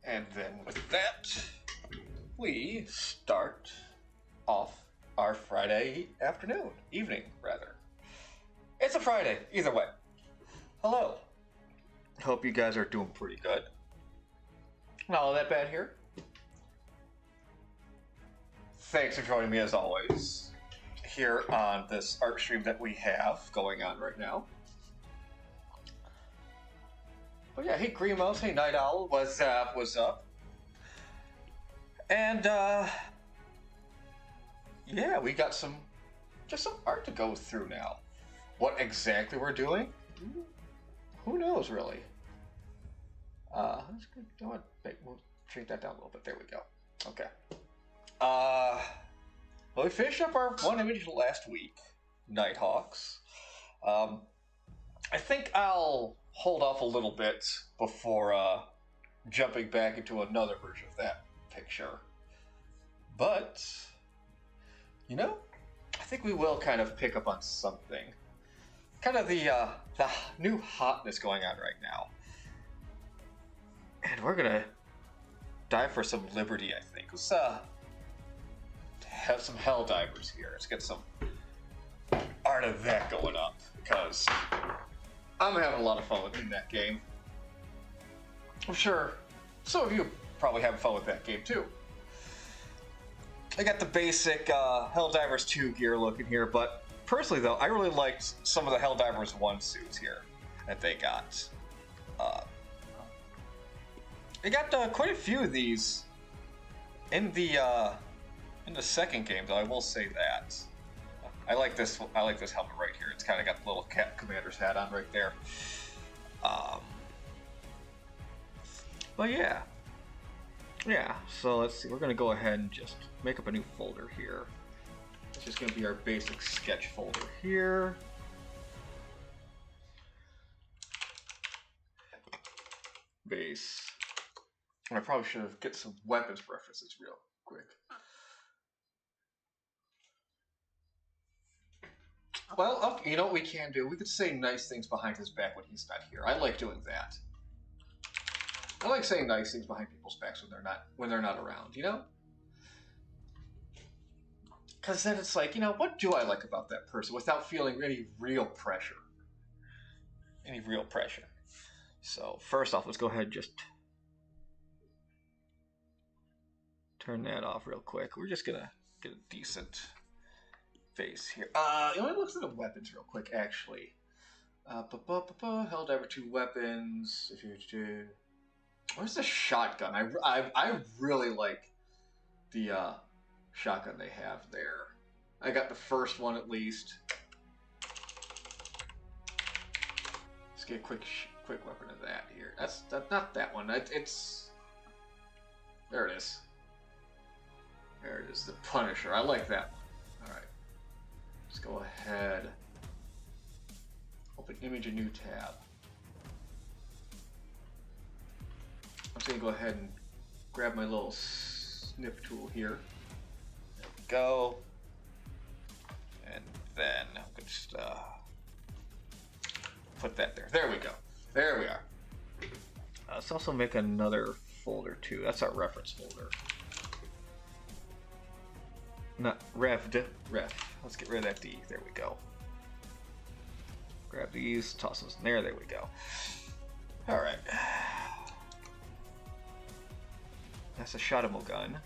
And then with that, we start off our Friday afternoon, evening rather. It's a Friday, either way. Hello. Hope you guys are doing pretty good. Not all that bad here. Thanks for joining me as always here on this art stream that we have going on right now. But yeah, hey Green Mouse, hey Night Owl, what's up, what's up? And yeah, we got some art to go through now. What exactly we're doing? Who knows really? Let's go, you know what? We'll shrink that down a little bit. There we go. Okay. Well, we finished up our one image last week, Nighthawks. I think I'll hold off a little bit before jumping back into another version of that picture. But, you know, I think we will kind of pick up on something. Kind of the new hotness going on right now. And we're gonna dive for some liberty, I think. Let's have some Helldivers here. Let's get some art of that going up, because I'm having a lot of fun with that game. I'm sure some of you probably having fun with that game too. I got the basic Helldivers 2 gear looking here, but personally though, I really liked some of the Helldivers 1 suits here that they got. They got quite a few of these in the second game, though. I will say that I like this helmet right here. It's kind of got the little Cap Commander's hat on right there. But yeah. So let's see. We're gonna go ahead and just make up a new folder here. It's just gonna be our basic sketch folder here. Base. I probably should have get some weapons references real quick. Well, okay, you know what we can do? We could say nice things behind his back when he's not here. I like doing that. I like saying nice things behind people's backs when they're not around, you know? Because then it's like, you know, what do I like about that person without feeling any real pressure? So first off, let's go ahead and just turn that off real quick. We're just gonna get a decent face here. You know, look at the weapons real quick, actually. Helldiver 2 weapons. If you do, where's the shotgun? I really like the shotgun they have there. I got the first one at least. Let's get a quick weapon of that here. That's not that one. It's there. It is. There it is, the Punisher. I like that one. Alright. Let's go ahead. Open image, a new tab. I'm just going to go ahead and grab my little snip tool here. There we go. And then I'm going to just put that there. There we go. There we are. Let's also make another folder too. That's our reference folder. Not ref. Let's get rid of that D. There we go. Grab these, toss those in there. There we go. All right. That's a shottable gun.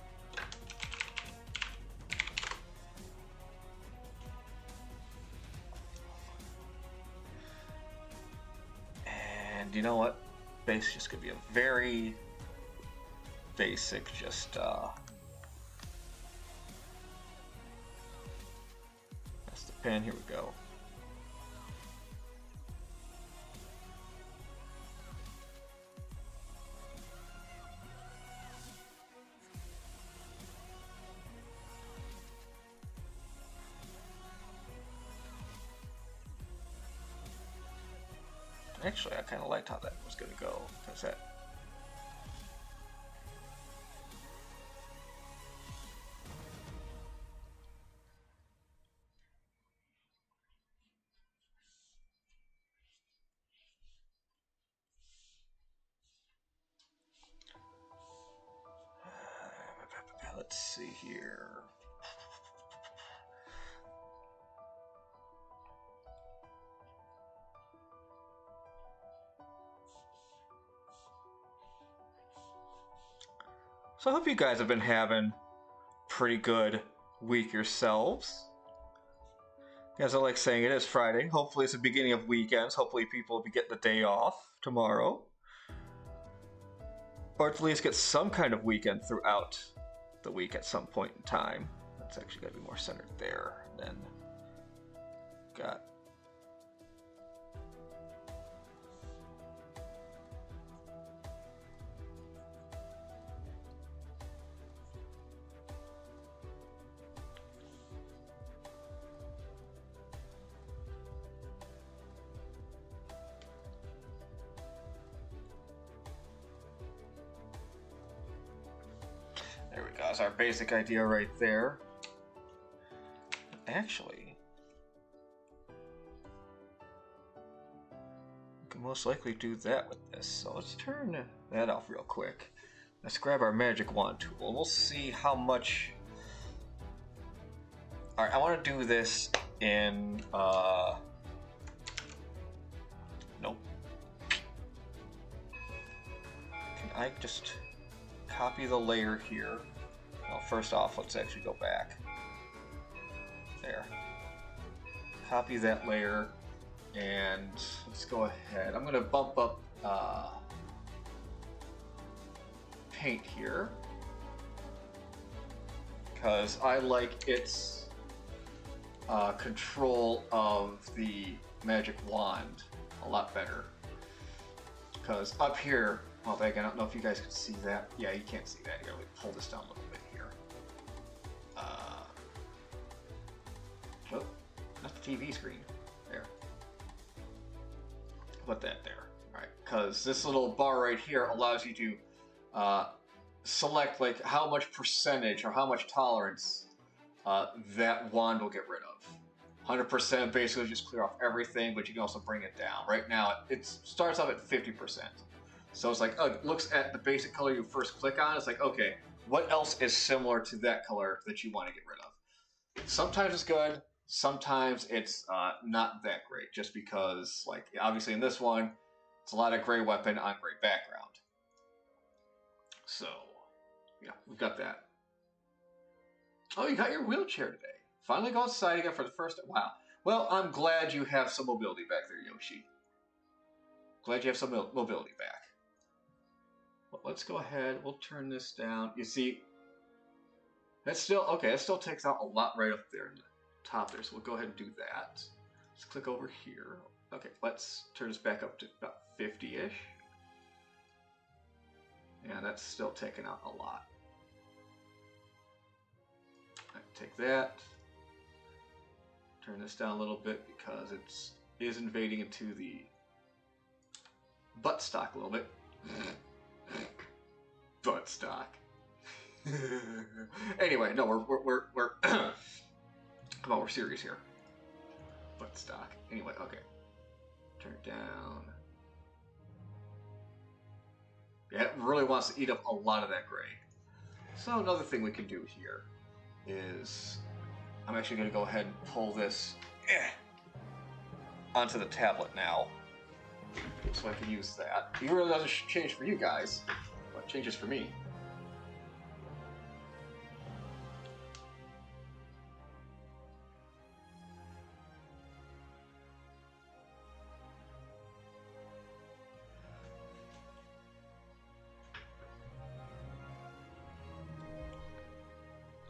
And you know what? Base just gonna be a very basic, just pen, here we go. Actually, I kind of liked how that was going to go, because that let's see here. So I hope you guys have been having a pretty good week yourselves. As I like saying, it is Friday. Hopefully it's the beginning of weekends. Hopefully people will be getting the day off tomorrow. Or at least get some kind of weekend throughout the week at some point in time. That's actually got to be more centered there. Then got... There we go. That's our basic idea right there. Actually, we can most likely do that with this. So let's turn that off real quick. Let's grab our magic wand tool. We'll see how much... Alright, I want to do this in... Nope. Can I just copy the layer here? Well, first off, let's actually go back. There. Copy that layer, and let's go ahead. I'm going to bump up paint here, because I like its control of the magic wand a lot better. Because up here, well, I don't know if you guys can see that. Yeah, you can't see that. You gotta pull this down a little bit here. Oh, not the TV screen. There. Put that there. Alright, because this little bar right here allows you to select like how much percentage or how much tolerance that wand will get rid of. 100% basically just clear off everything, but you can also bring it down. Right now, it starts off at 50%. So it's like, it looks at the basic color you first click on. It's like, okay, what else is similar to that color that you want to get rid of? Sometimes it's good. Sometimes it's not that great, just because, like, obviously in this one, it's a lot of gray weapon on gray background. So, yeah, we've got that. Oh, you got your wheelchair today. Finally go outside again for the first time. Wow. Well, I'm glad you have some mobility back there, Yoshi. Glad you have some mobility back. Well, let's go ahead. We'll turn this down. You see, that's still, okay, that still takes out a lot right up there in the top there. So we'll go ahead and do that. Let's click over here. Okay, let's turn this back up to about 50-ish. Yeah, that's still taking out a lot. Right, take that. Turn this down a little bit because it is invading into the buttstock a little bit. Buttstock. Anyway, no, we're come on, we're serious here. Buttstock. Anyway, okay. Turn it down. Yeah, it really wants to eat up a lot of that gray. So another thing we can do here is I'm actually going to go ahead and pull this onto the tablet now, so I can use that. It really doesn't change for you guys, but it changes for me.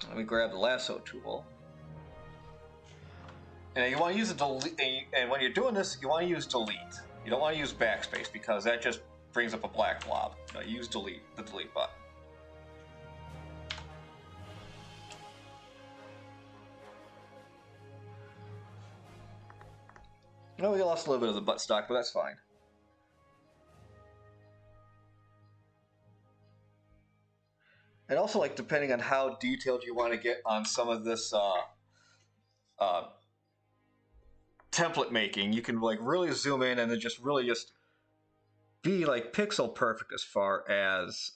Let me grab the lasso tool. And you want to use a delete, and when you're doing this, you want to use delete. You don't want to use backspace because that just brings up a black blob. No, use delete, the delete button. No, we lost a little bit of the buttstock, but that's fine. And also, like, depending on how detailed you want to get on some of this template making, you can like really zoom in and then just really just be like pixel perfect as far as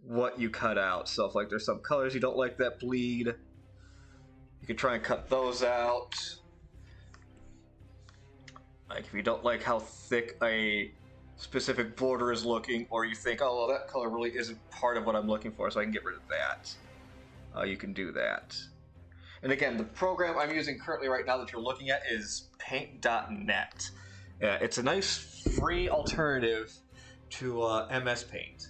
what you cut out. So if like there's some colors you don't like that bleed, you can try and cut those out. Like if you don't like how thick a specific border is looking, or you think, oh well, that color really isn't part of what I'm looking for, so I can get rid of that. You can do that. And again, the program I'm using currently right now that you're looking at is Paint.net. It's a nice free alternative to MS Paint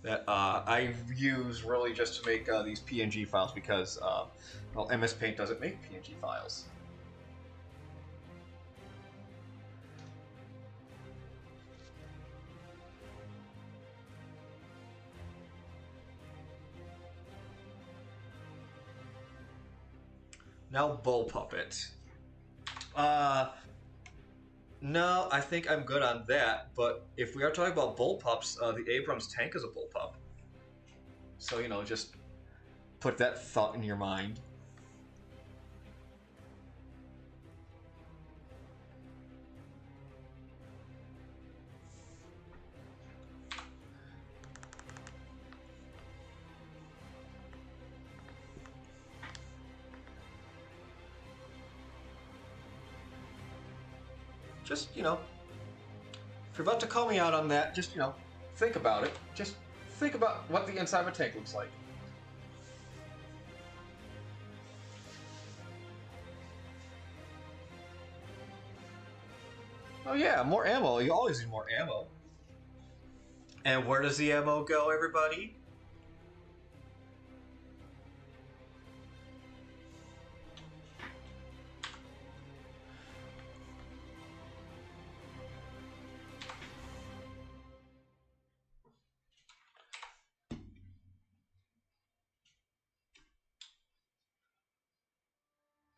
that I use really just to make these PNG files because, well, MS Paint doesn't make PNG files. Now, Bull Puppet. No, I think I'm good on that, but if we are talking about bullpups, the Abrams tank is a bullpup. So, you know, just put that thought in your mind. Just, you know, if you're about to call me out on that, just, you know, think about it. Just think about what the inside of a tank looks like. Oh yeah, more ammo. You always need more ammo. And where does the ammo go, everybody?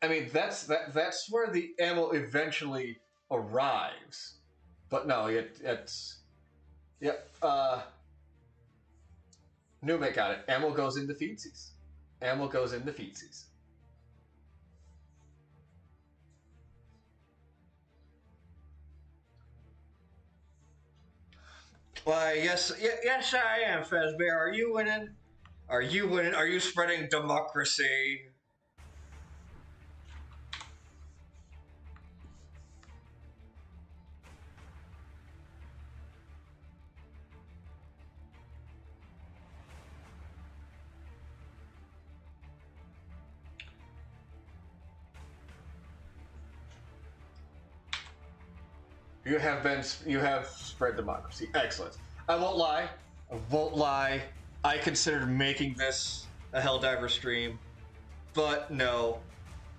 I mean, that's where the ammo eventually arrives. But no, it's yep. Numet got it. Ammo goes into feedsies. Ammo goes into feedsies. Why, yes, yes, I am, Fazbear. Are you winning? Are you winning? Are you spreading democracy? You have spread democracy. Excellent. I won't lie. I won't lie. I considered making this a Helldiver stream, but no.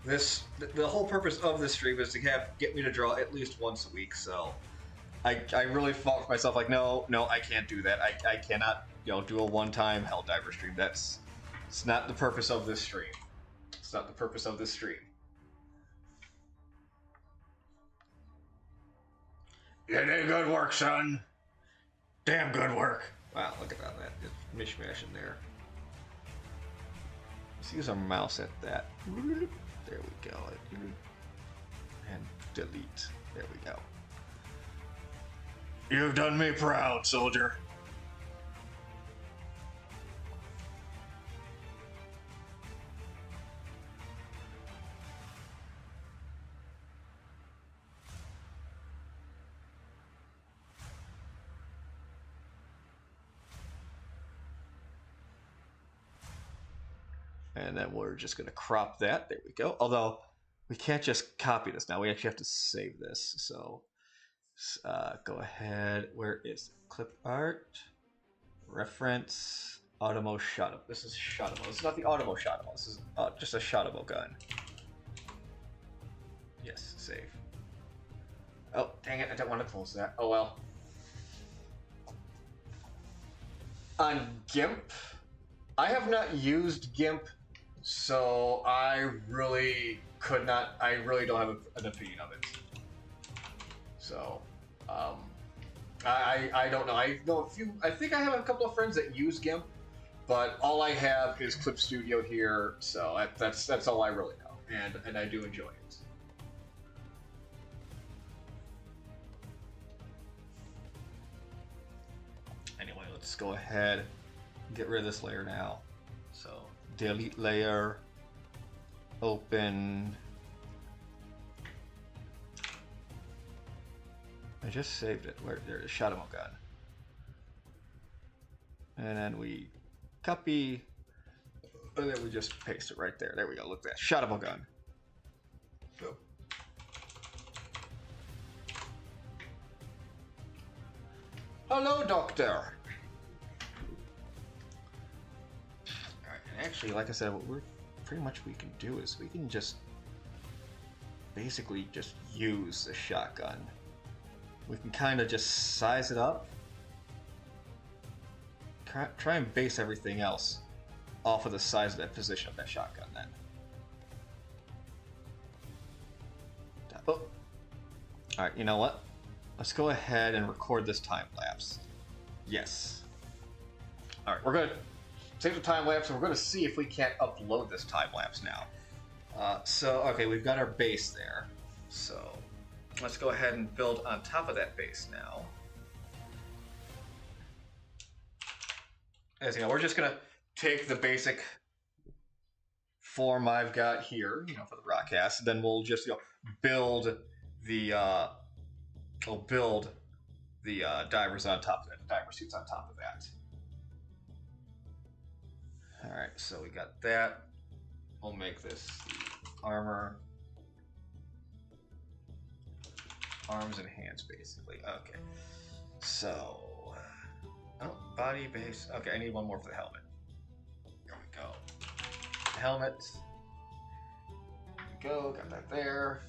The whole purpose of this stream is to get me to draw at least once a week. So I really fought for myself. Like no, I can't do that. I cannot do a one-time Helldiver stream. It's not the purpose of this stream. It's not the purpose of this stream. You did good work, son. Damn good work. Wow, look at that mishmash in there. Let's use our mouse at that. There we go. And delete. There we go. You've done me proud, soldier. And then we're just going to crop that. There we go. Although we can't just copy this now. We actually have to save this. So go ahead. Where is it? Clip art? Reference. Automo Shotamo. This is Shotamo. This is not the Automo Shotamo. This is just a Shotamo gun. Yes, save. Oh, dang it. I don't want to close that. Oh well. On GIMP, I have not used GIMP, so I really don't have an opinion of it. So, I don't know. I think I have a couple of friends that use GIMP, but all I have is Clip Studio here, so that's all I really know, and I do enjoy it. let's go ahead and get rid of this layer now. So delete layer, open. I just saved it. Where there's Shadow Gun. And then we copy, and then we just paste it right there. There we go. Look at that. Shadow Gun. Go. Hello, Doctor. All right. And actually, like I said, what we're pretty much we can do is we can just basically just use the shotgun. We can kind of just size it up. Try and base everything else off of the size of that position of that shotgun then. Oh. Alright, you know what? Let's go ahead and record this time lapse. Yes. Alright, we're going to save the time lapse and we're going to see if we can't upload this time lapse now. Okay, we've got our base there. So let's go ahead and build on top of that base now. As you know, we're just going to take the basic form I've got here, for the Rockcast. Then we'll just, build the divers on top of that, the diver suits on top of that. All right, so we got that. We'll make this the armor, arms and hands, basically. Okay, so. Oh, body, base. Okay, I need one more for the helmet. There we go. Helmet. There we go, got that there.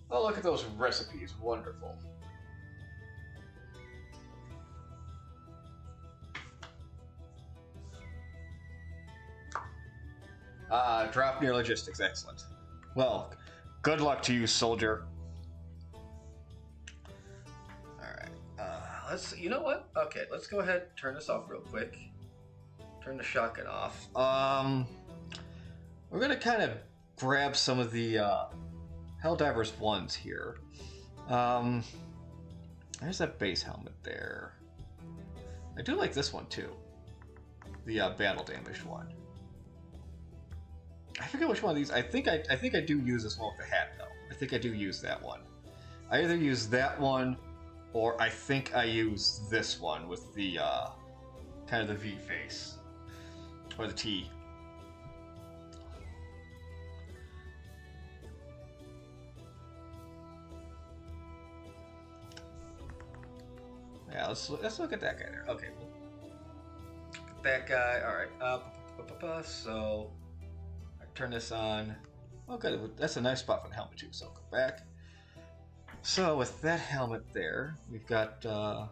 Oh, look at those recipes. Wonderful. Drop near logistics. Excellent. Well, good luck to you, soldier. You know what? Okay, let's go ahead and turn this off real quick. Turn the shotgun off. We're gonna kind of grab some of the Helldivers 1s here. There's that base helmet there. I do like this one too. The battle damaged one. I forget which one of these. I think I do use this one with the hat though. I think I do use that one. I either use that one, or I think I use this one with the kind of the V face or the T. Yeah, let's look at that guy there. Okay, that guy. All right. So I turn this on. Oh, good. That's a nice spot for the helmet too. So go back. So with that helmet there, we've got. I'm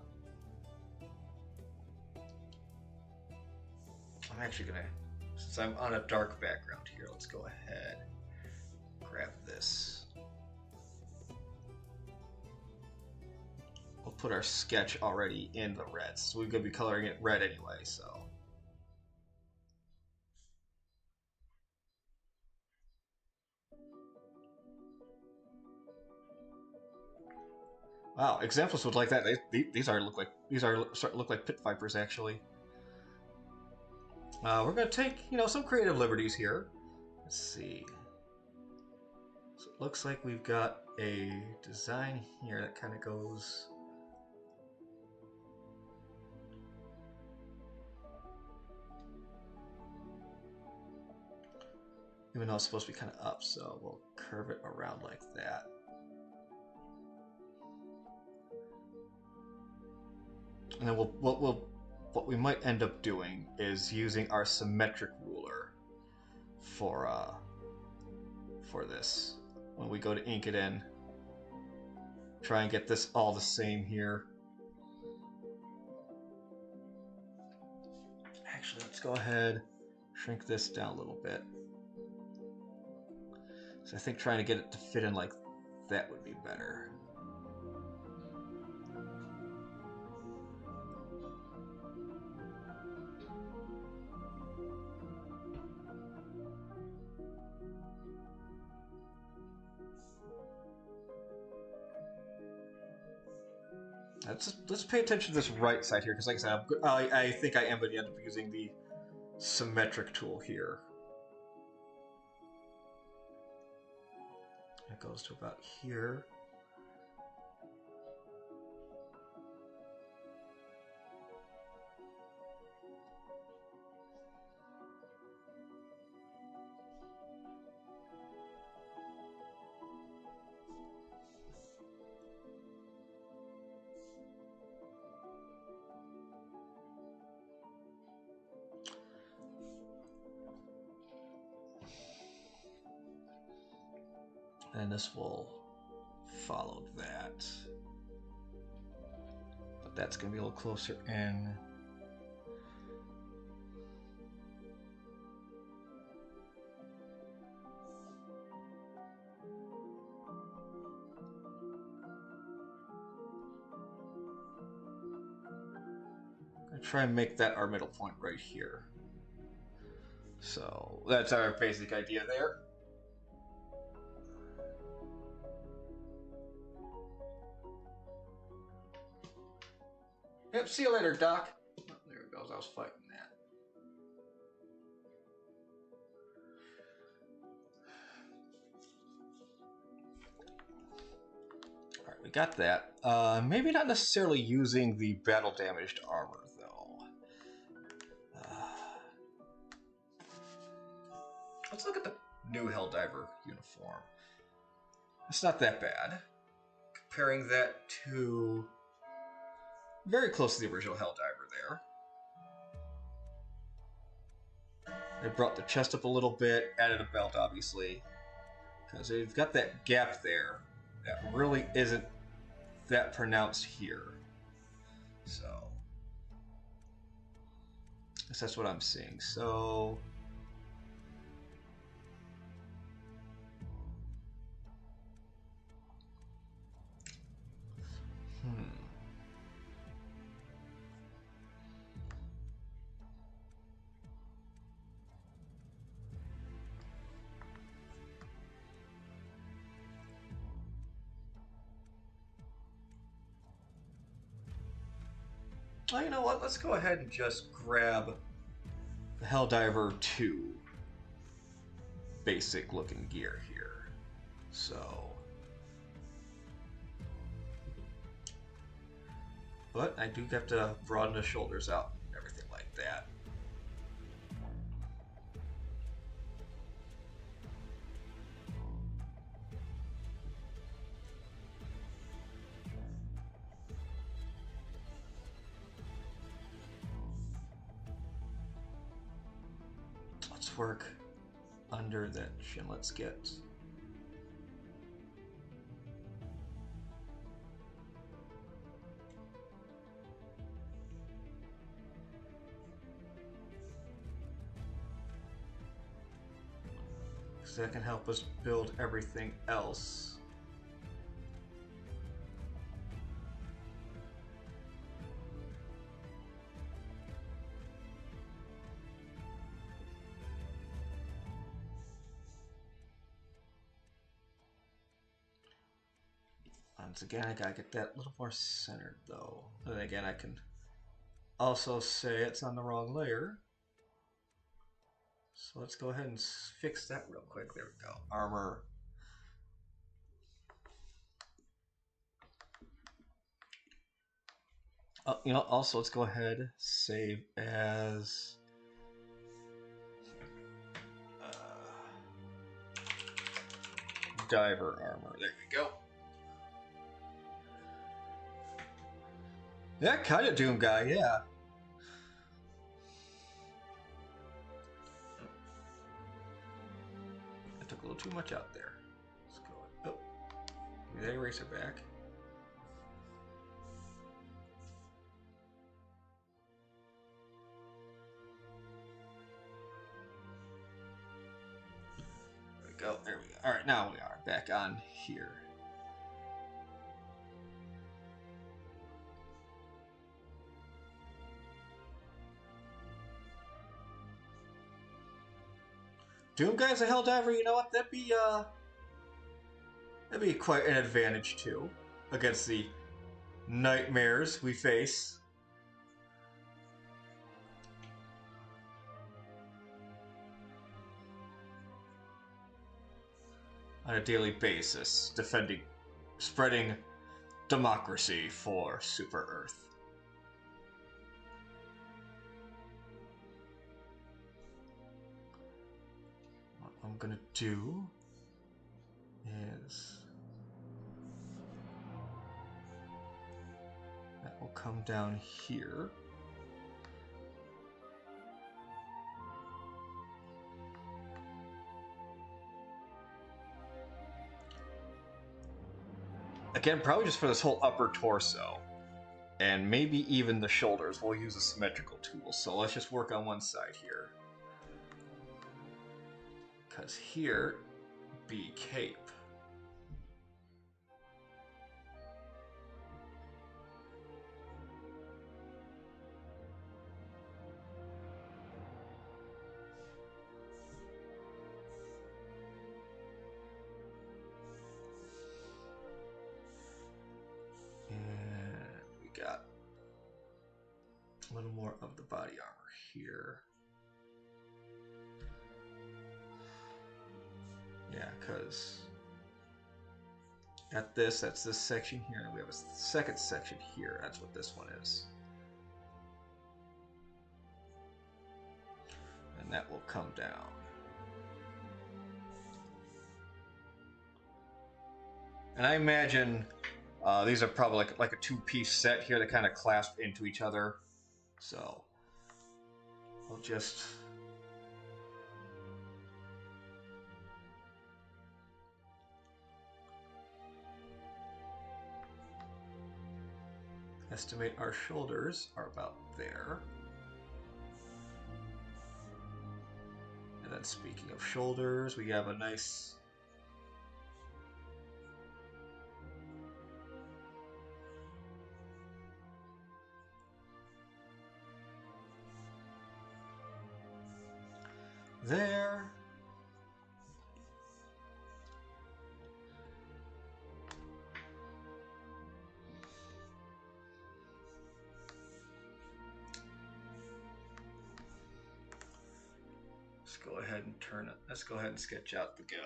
actually gonna, since I'm on a dark background here, let's go ahead, grab this. We'll put our sketch already in the red, so we're gonna be coloring it red anyway. So. Wow, examples would like that. These look like pit vipers actually. We're gonna take some creative liberties here. Let's see. So it looks like we've got a design here that kind of goes. Even though it's supposed to be kind of up, so we'll curve it around like that. And then what we might end up doing is using our symmetric ruler for this. When we go to ink it in, try and get this all the same here. Actually, let's go ahead, shrink this down a little bit. So I think trying to get it to fit in like that would be better. Let's pay attention to this right side here, because like I said, I think I am going to end up using the symmetric tool here. It goes to about here. And this will follow that. But that's going to be a little closer in. I'm going to try and make that our middle point right here. So that's our basic idea there. Yep, see you later, Doc. Oh, there it goes, I was fighting that. Alright, we got that. Maybe not necessarily using the battle damaged armor, though. Let's look at the new Helldiver uniform. It's not that bad. Comparing that to... very close to the original Helldiver there. They brought the chest up a little bit, added a belt, obviously. Because they've got that gap there that really isn't that pronounced here. So, I guess that's what I'm seeing. So, well, you know what? Let's go ahead and just grab the Helldiver 2 basic looking gear here. So, but I do have to broaden the shoulders out and everything like that. Let's work under that chin. Let's get... so that can help us build everything else. Once again, I gotta get that a little more centered though. And again, I can also say it's on the wrong layer. So let's go ahead and fix that real quick. There we go. Armor. Oh, you know, also let's go ahead, save as diver armor. There we go. Yeah, kind of Doom guy, yeah. I took a little too much out there. Let's go. Oh, give me that eraser back. There we go. There we go. All right, now we are back on here. Doom guy's a Helldiver, you know what? That'd be quite an advantage too against the nightmares we face on a daily basis, spreading democracy for Super Earth. What I'm gonna do is that will come down here. Again, probably just for this whole upper torso. And maybe even the shoulders. We'll use a symmetrical tool. So let's just work on one side here. Because here, be cape. Got a little more of the body armor here. Yeah, because got this, that's this section here, and we have a second section here. That's what this one is. And that will come down. And I imagine these are probably like a two-piece set here that kind of clasp into each other. So I'll just estimate our shoulders are about there. And then speaking of shoulders, we have a nice there. Let's go ahead and turn it. Let's go ahead and sketch out the gun.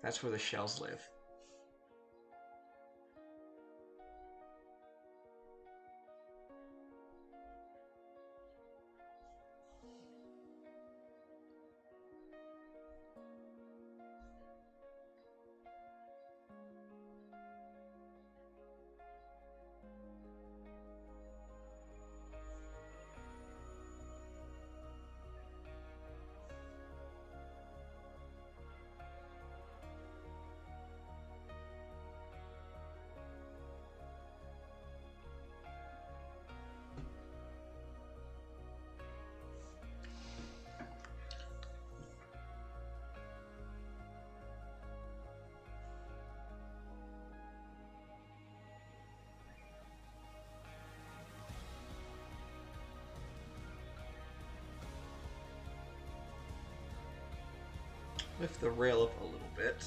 That's where the shells live. Lift the rail up a little bit.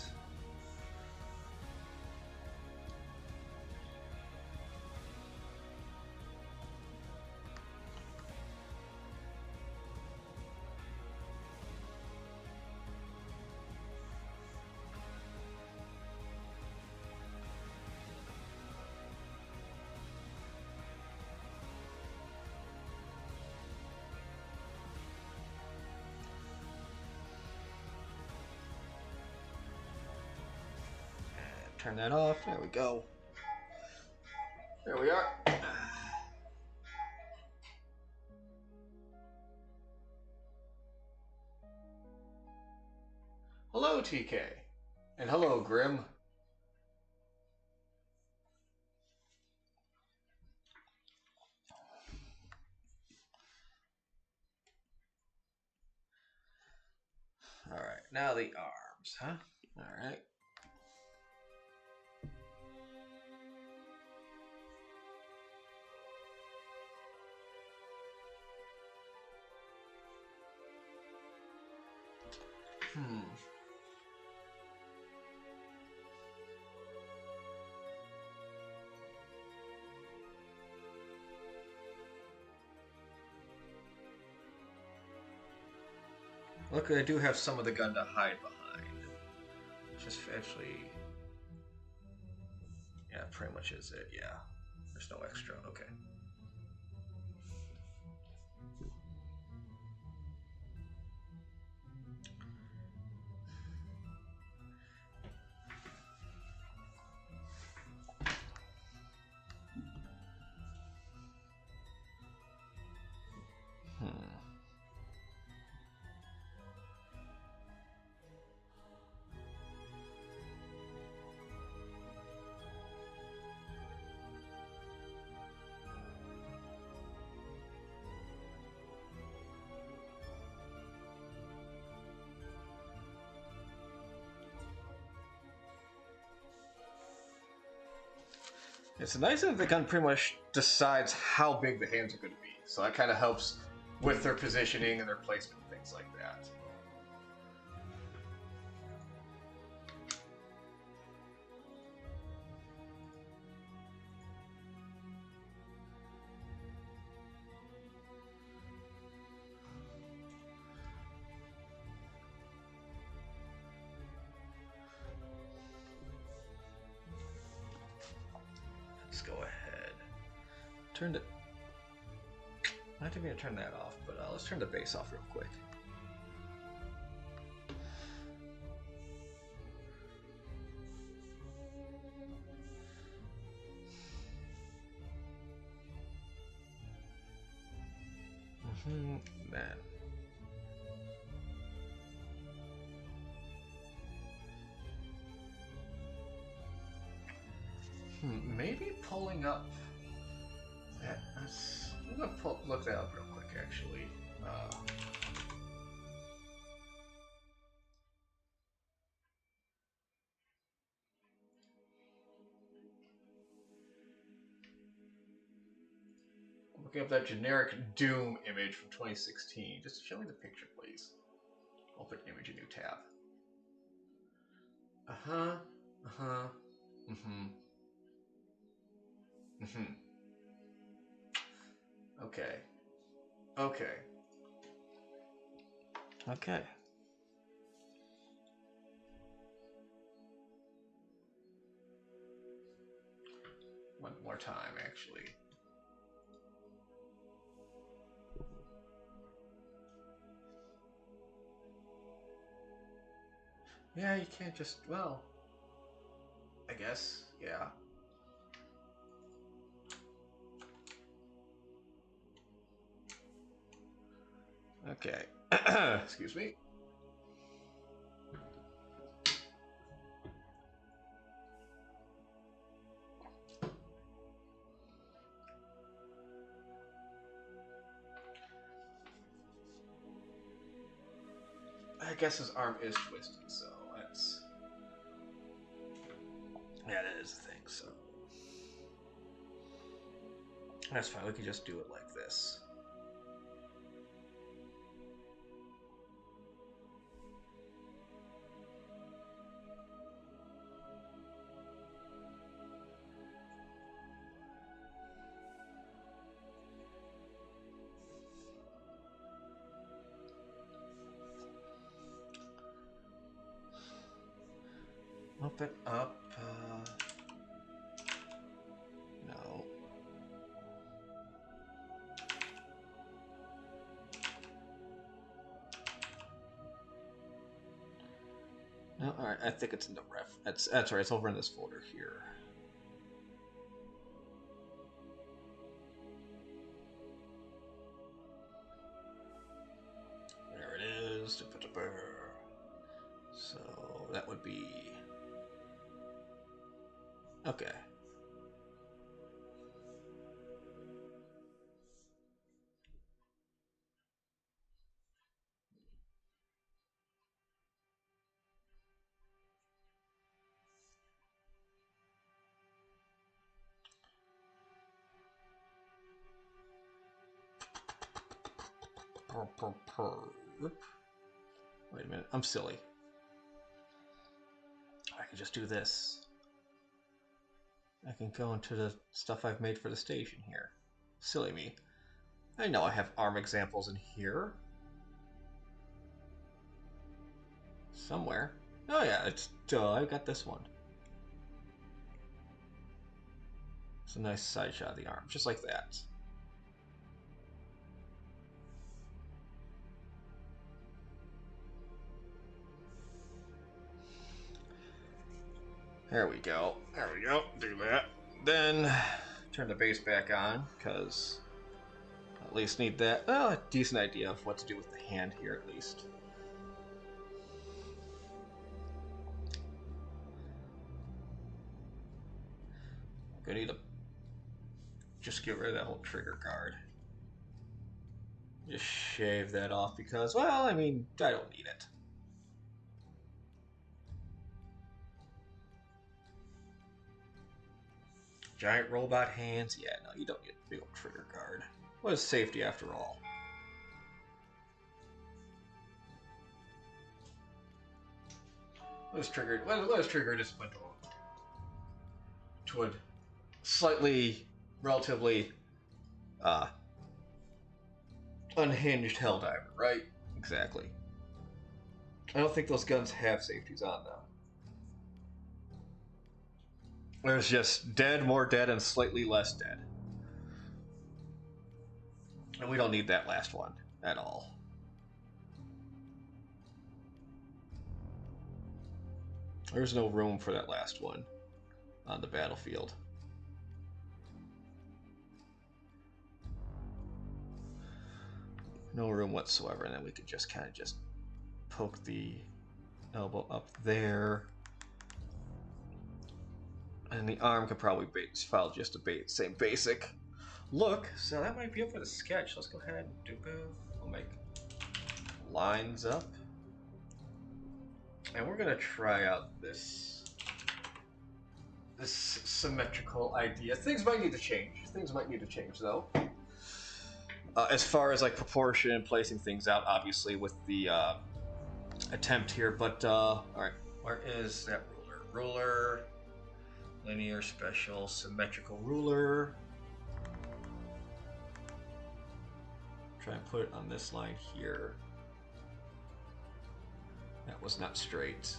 Turn that off. There we go. There we are. Hello, TK. And hello, Grim. Now the arms, huh? Alright. Luckily, I do have some of the gun to hide behind. Just actually, yeah, pretty much is it. Yeah, there's no extra. Okay. It's nice that the gun pretty much decides how big the hands are going to be, so that kind of helps with their positioning and their placement and things like that. Let's go ahead. Turn the. I think I'm gonna turn that off, but let's turn the bass off real quick. Man. Maybe pulling up. I'm gonna look that up real quick, actually. Looking up that generic Doom image from 2016. Just show me the picture, please. Open image, a new tab. Okay. One more time, actually. Yeah, you can't just, well, I guess, yeah. Okay. Excuse me. I guess his arm is twisted, so that's... Yeah, that is the thing, so... That's fine, we can just do it like this. Open up, no. No, alright, I think it's in the ref. That's right, it's over in this folder here. There it is. So that would be... Okay. Wait a minute, I'm silly. I can just do this. I can go into the stuff I've made for the station here. Silly me. I know I have ARM examples in here. Somewhere. Oh yeah, it's duh, I got this one. It's a nice side shot of the arm, just like that. There we go. There we go. Do that. Then turn the base back on, because at least need that. Well, a decent idea of what to do with the hand here, at least. Gonna need to just get rid of that whole trigger guard. Just shave that off because, well, I mean, I don't need it. Giant robot hands? Yeah, no, you don't need a big old trigger guard. What is safety after all? What is trigger discipline to a slightly, relatively, unhinged Helldiver, right? Exactly. I don't think those guns have safeties on them. There's just dead, more dead, and slightly less dead. And we don't need that last one at all. There's no room for that last one on the battlefield. No room whatsoever, and then we could just kind of just poke the elbow up there. And the arm could probably file just a same basic look. So that might be it for the sketch. Let's go ahead and do both. We'll make lines up. And we're gonna try out this symmetrical idea. Things might need to change. Things might need to change though. As far as like proportion and placing things out, obviously with the attempt here. But all right, where is that ruler? Ruler. Linear, special, symmetrical ruler. Try and put it on this line here. That was not straight.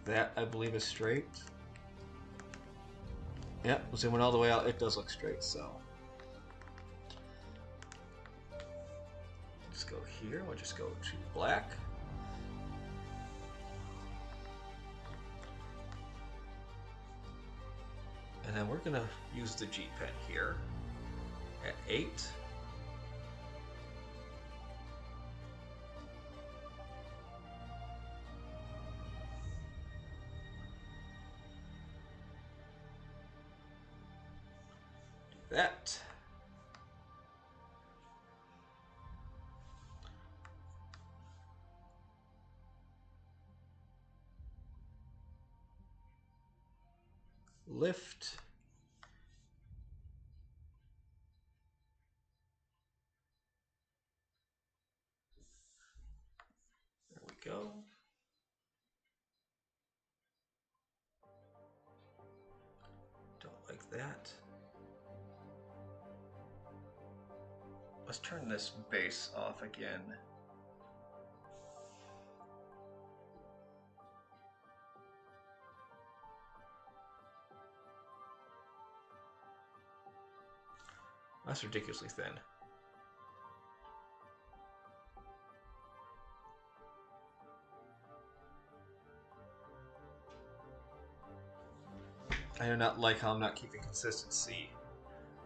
That, I believe, is straight. Yep, zooming all the way out, it does look straight, so. Let's go here, we'll just go to black. And then we're gonna use the G pen here at 8. Do that. Lift. There we go. Don't like that. Let's turn this base off again. That's ridiculously thin. I do not like how I'm not keeping consistency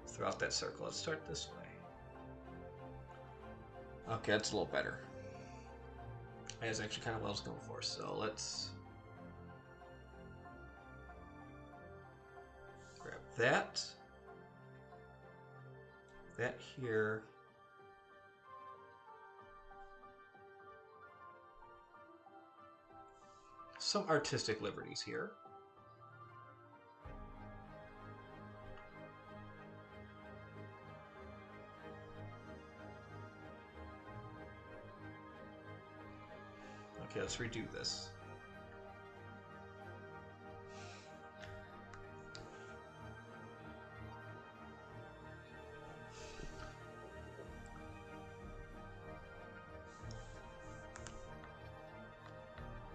throughout that circle. Let's start this way. Okay, that's a little better. That's actually kind of what I was going for. So let's grab that. That here. Some artistic liberties here. Okay, let's redo this.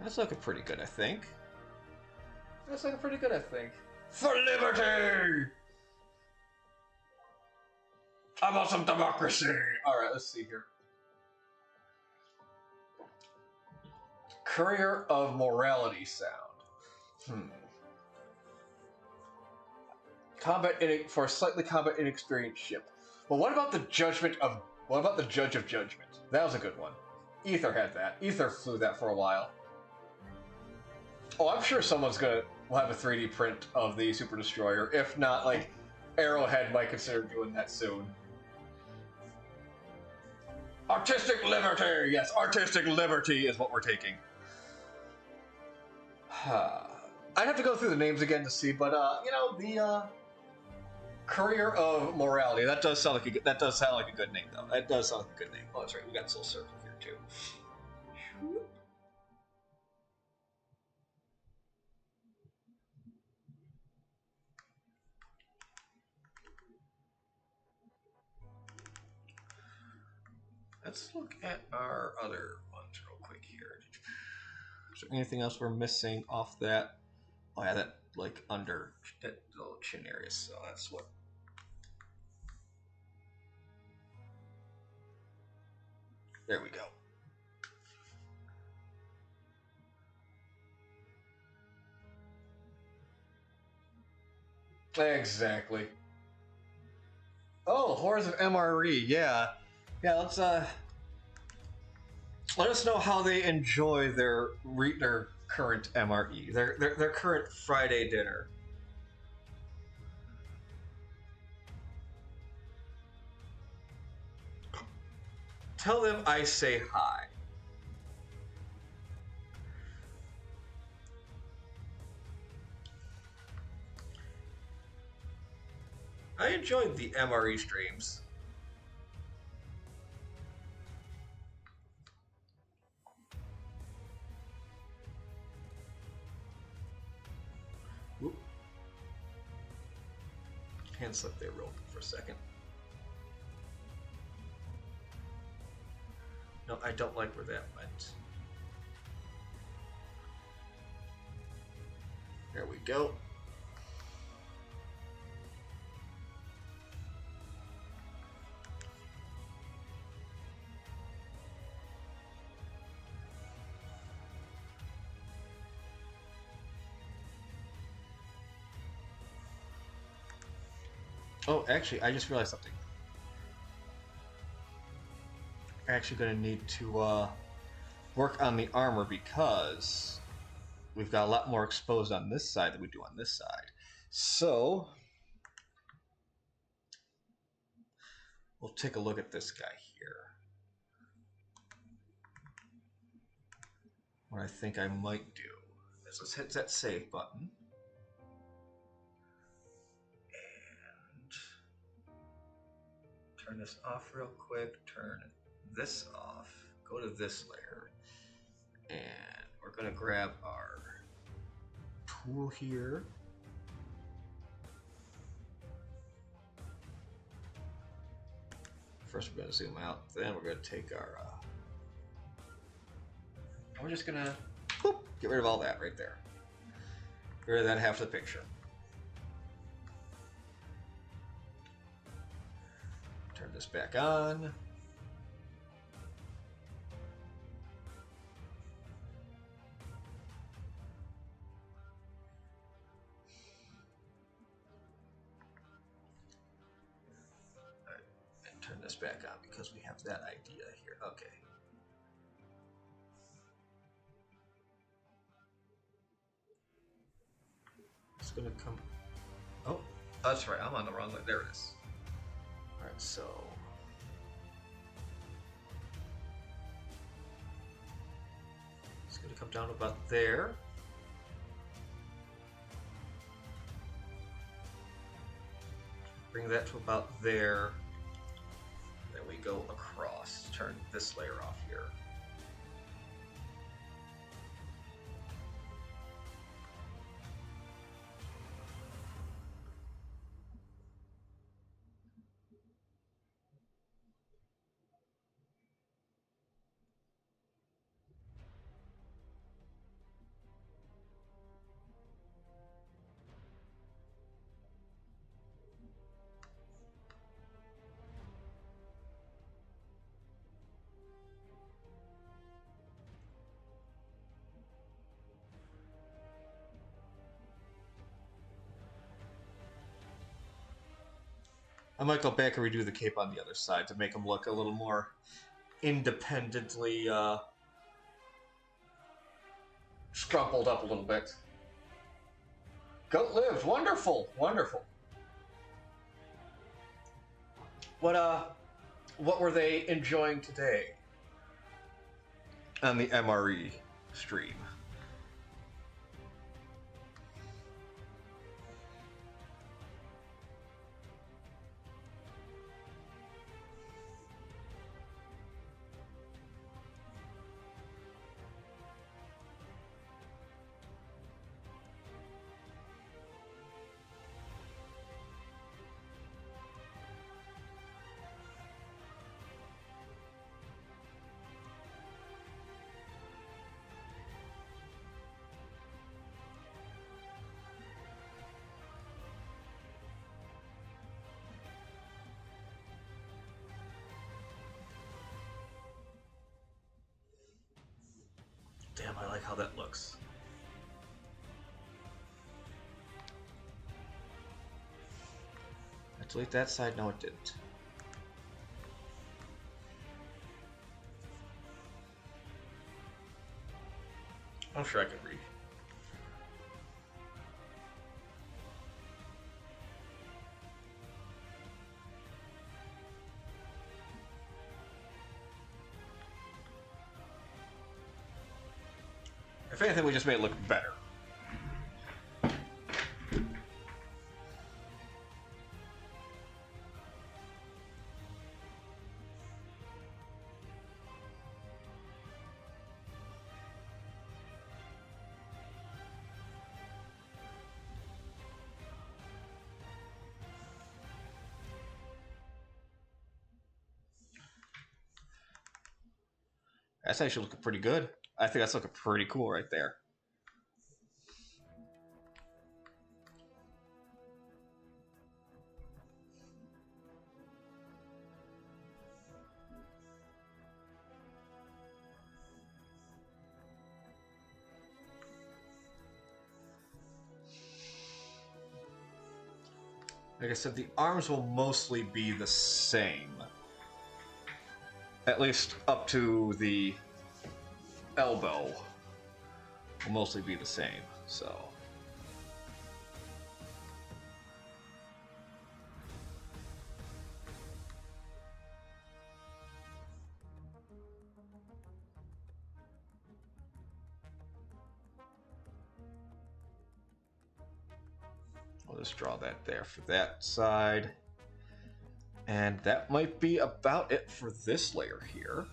That's looking pretty good, I think. That's looking pretty good, I think. For liberty! I want some democracy! Alright, let's see here. Courier of Morality sound. For a slightly combat inexperienced ship. Well, what about the Judge of Judgment? That was a good one. Ether had that. Ether flew that for a while. Oh, I'm sure will have a 3D print of the Super Destroyer. If not, like, Arrowhead might consider doing that soon. Artistic liberty! Yes, artistic liberty is what we're taking. I'd have to go through the names again to see, but the Courier of Morality. That does sound like a good name, though. That does sound like a good name. Oh, that's right. We got Soul Circle here too. Let's look at our other ones real quick here. Is there anything else we're missing off that? Oh yeah, that like under that little chin area. So that's what. There we go. Exactly. Oh, Horrors of MRE. Yeah. Let's let us know how they enjoy their current MRE, their current Friday dinner. Tell them I say hi. I enjoyed the MRE streams. Whoop. Hand slip there real quick for a second. No, I don't like where that went. There we go. Oh, actually, I just realized something. I'm actually going to need to work on the armor because we've got a lot more exposed on this side than we do on this side. So, we'll take a look at this guy here. What I think I might do is let's hit that save button. Turn this off real quick, turn this off, go to this layer, and we're going to grab our tool here. First we're going to zoom out, then we're going to take our, we're just going to get rid of all that right there. Get rid of that half of the picture. Turn this back on. And turn this back on because we have that idea here. Okay. It's gonna come. Oh, that's right. I'm on the wrong way. There it is. All right, so it's going to come down about there. Bring that to about there. Then we go across. Turn this layer off here. I might go back and redo the cape on the other side to make him look a little more independently scrumpled up a little bit. Goat lived. Wonderful. Wonderful. What were they enjoying today on the MRE stream? Damn, I like how that looks. I delete that side? No, it didn't. I'm sure I can read. If anything, we just made it look better. That's actually looking pretty good. I think that's looking pretty cool right there. Like I said, the arms will mostly be the same. At least up to the elbow will mostly be the same, so. I'll just draw that there for that side. And that might be about it for this layer here.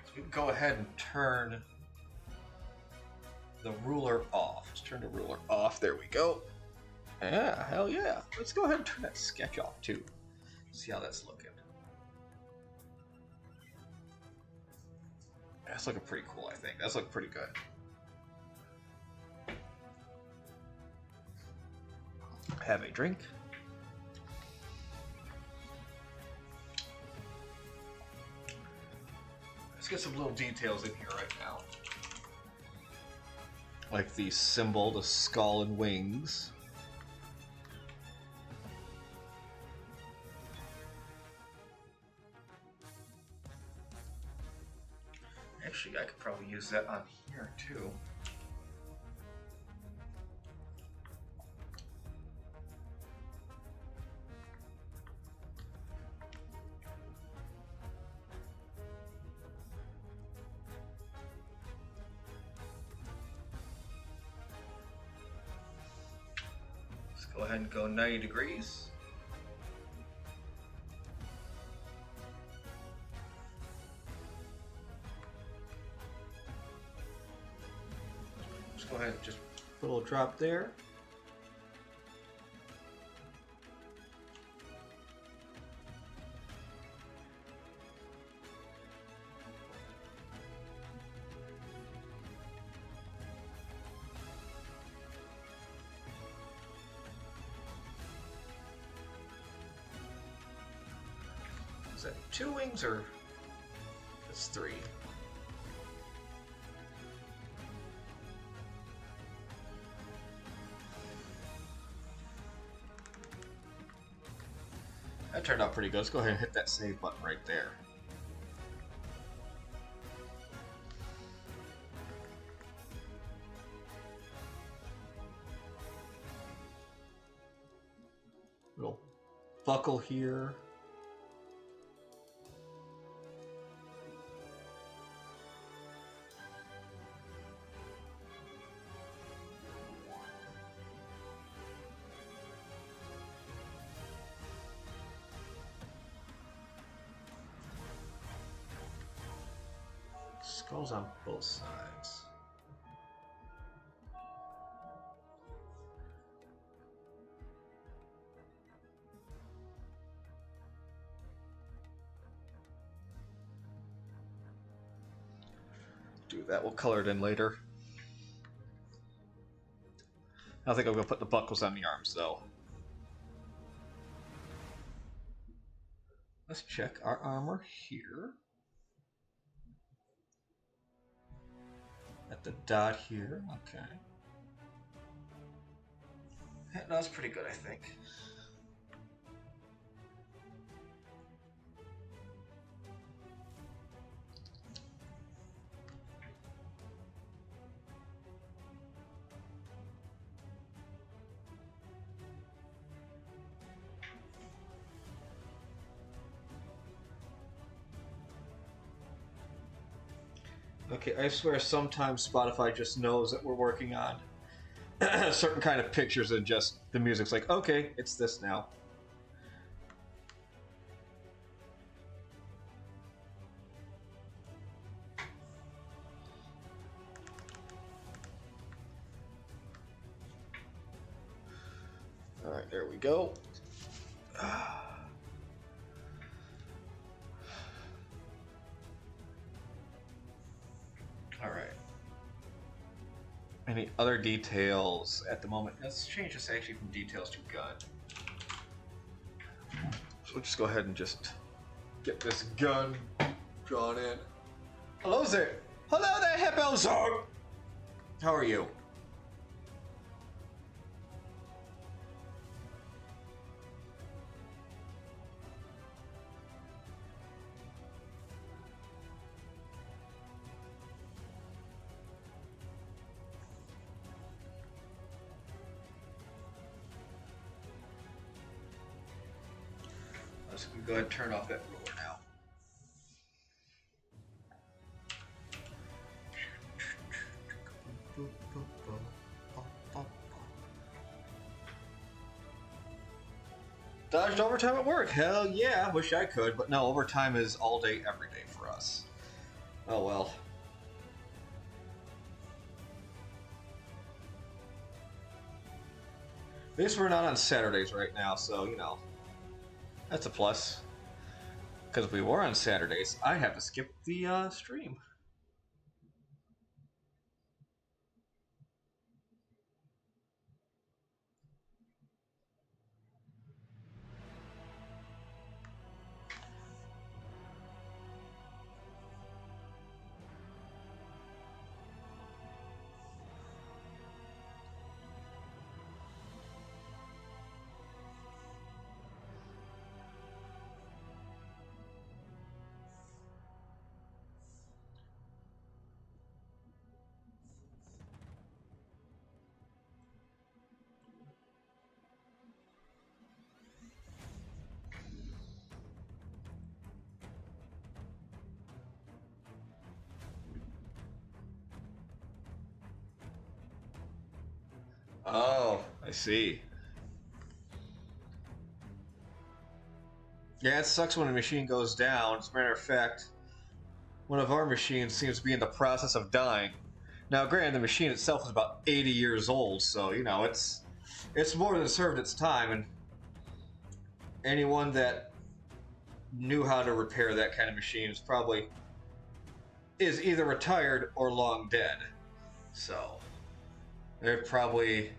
So we can go ahead and turn the ruler off. Let's turn the ruler off. There we go. Yeah, hell yeah. Let's go ahead and turn that sketch off too. See how that's looking. That's looking pretty cool, I think. That's looking pretty good. Have a drink. Let's get some little details in here right now. Like the symbol, the skull and wings. Actually, I could probably use that on here too. Go ahead and go 90 degrees. Just go ahead and just put a little drop there. Is that 2 wings or it's 3? That turned out pretty good. Let's go ahead and hit that save button right there. Little buckle here. Skulls on both sides. Do that. We'll color it in later. I think I'm going to put the buckles on the arms, though. Let's check our armor here. At the dot here, okay. Yeah, that's pretty good, I think. Okay, I swear sometimes Spotify just knows that we're working on certain kind of pictures and just the music's like, okay, it's this now. All right, there we go. All right. Any other details at the moment? Let's change this actually from details to gun. So we'll just go ahead and just get this gun drawn in. Hello there. Hello there, Hippozone. How are you? Let's go ahead and turn off that roller now. Dodged overtime at work. Hell yeah, wish I could, but no, overtime is all day, every day for us. Oh well. At least we're not on Saturdays right now, so, you know, that's a plus. Because if we were on Saturdays, I have to skip the stream. Oh, I see. Yeah, it sucks when a machine goes down. As a matter of fact, one of our machines seems to be in the process of dying. Now, granted, the machine itself is about 80 years old, so, you know, it's more than served its time, and anyone that knew how to repair that kind of machine is either retired or long dead. So, there probably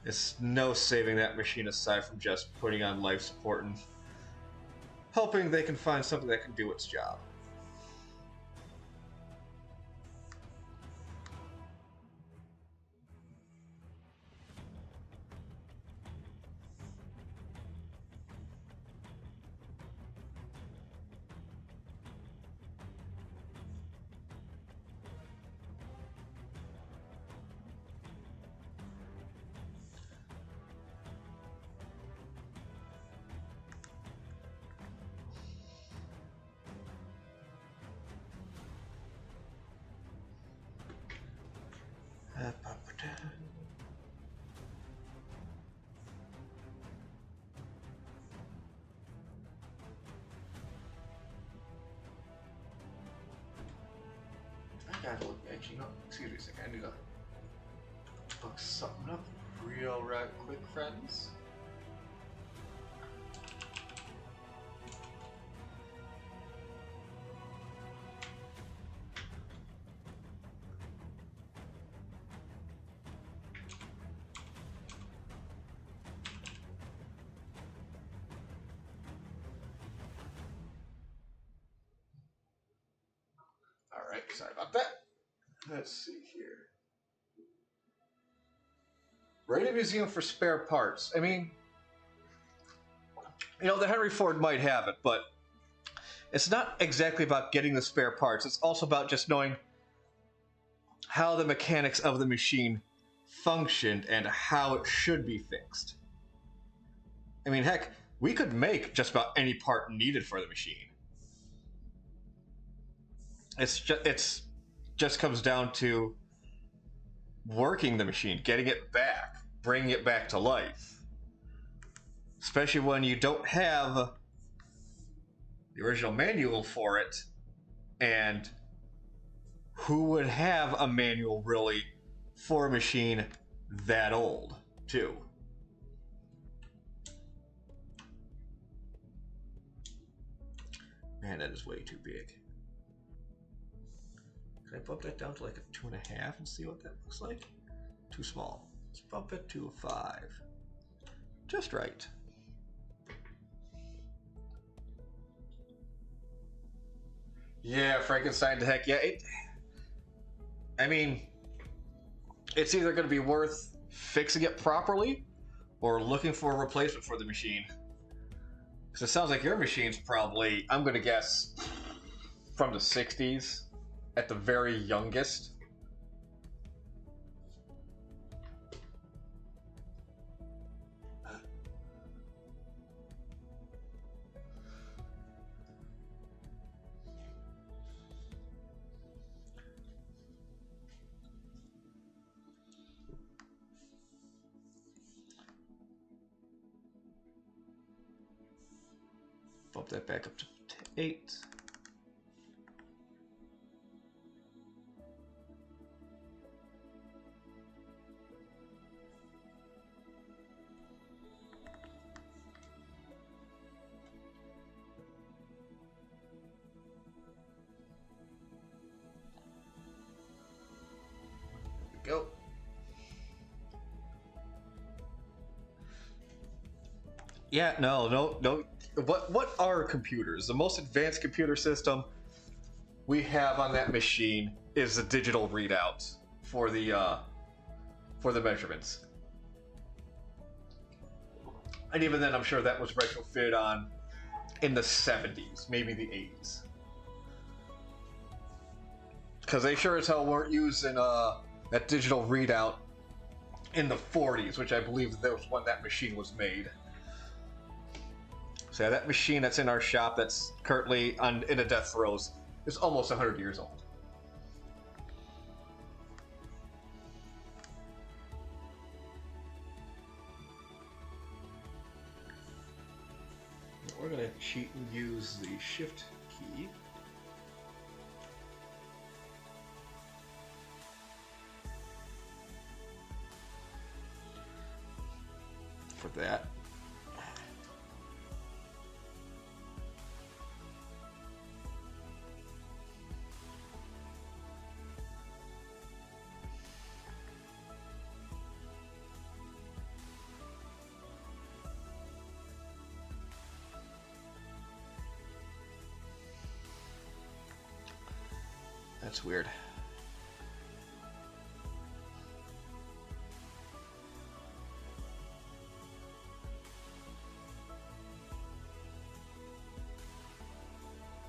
is no saving that machine aside from just putting on life support and hoping they can find something that can do its job. I gotta look, actually, no, excuse me a second, I need to look something up real right quick, friends. Alright, sorry about that. Let's see here. Rated Museum for Spare Parts. I mean, you know, the Henry Ford might have it, but it's not exactly about getting the spare parts. It's also about just knowing how the mechanics of the machine functioned and how it should be fixed. I mean, heck, we could make just about any part needed for the machine. It's just comes down to working the machine, getting it back, bringing it back to life. Especially when you don't have the original manual for it, and who would have a manual really for a machine that old, too? Man, that is way too big. Can I bump that down to like a 2.5 and see what that looks like? Too small. Let's bump it to a 5. Just right. Yeah, Frankenstein to heck yeah. I mean, it's either going to be worth fixing it properly or looking for a replacement for the machine. Because it sounds like your machine's probably, I'm going to guess, from the 60s at the very youngest. Bump that back up to 8. There we go. Yeah, no. What are computers? The most advanced computer system we have on that machine is a digital readout for the measurements. And even then, I'm sure that was retrofitted on in the 70s, maybe the 80s. Because they sure as hell weren't using that digital readout in the 40s, which I believe that was when that machine was made. So yeah, that machine that's in our shop that's currently in a death throes is almost 100 years old. We're going to cheat and use the shift key. For that. That's weird.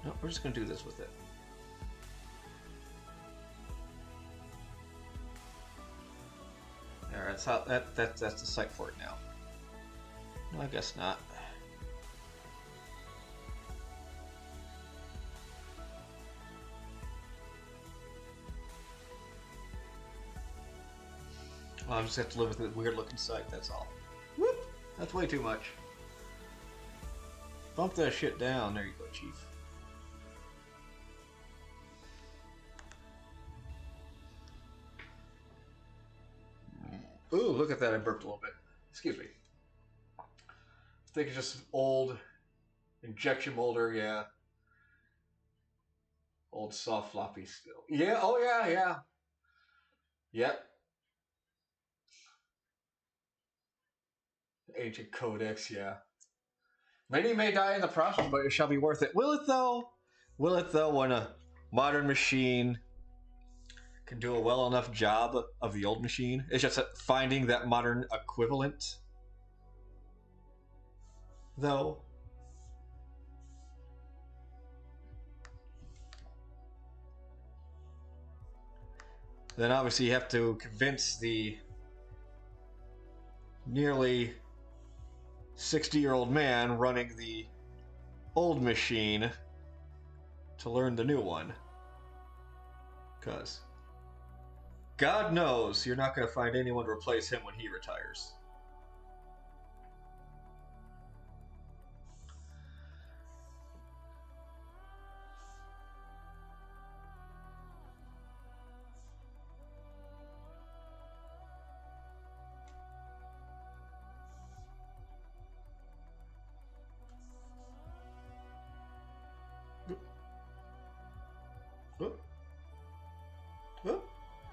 No, we're just gonna do this with it. Alright, that's how that's the site for it now. No, I guess not. I'll just have to live with the weird looking sight, that's all. Whoop! That's way too much. Bump that shit down. There you go, Chief. Ooh, look at that. I burped a little bit. Excuse me. I think it's just old injection molder, yeah. Old soft floppy still. Yeah, oh yeah, yeah. Yep. Ancient Codex, yeah. Many may die in the process, but it shall be worth it. Will it though? Will it though when a modern machine can do a well enough job of the old machine? It's just finding that modern equivalent, though. Then obviously you have to convince the nearly 60-year-old man running the old machine to learn the new one. Because God knows you're not going to find anyone to replace him when he retires.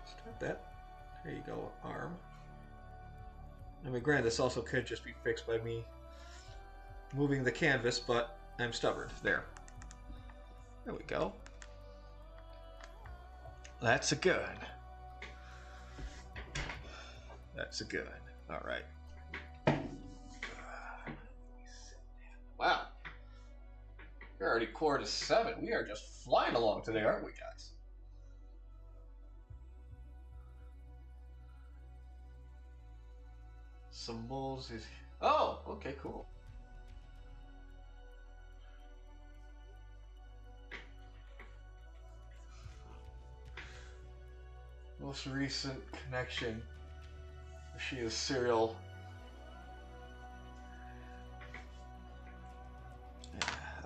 Start that. There you go, arm. I mean, granted, this also could just be fixed by me moving the canvas, but I'm stubborn. There. There we go. That's a gun. That's a gun. All right. Wow. We're already 6:45. We are just flying along today, aren't we, guys? Symbols is... Oh, okay, cool. Most recent connection. She is serial.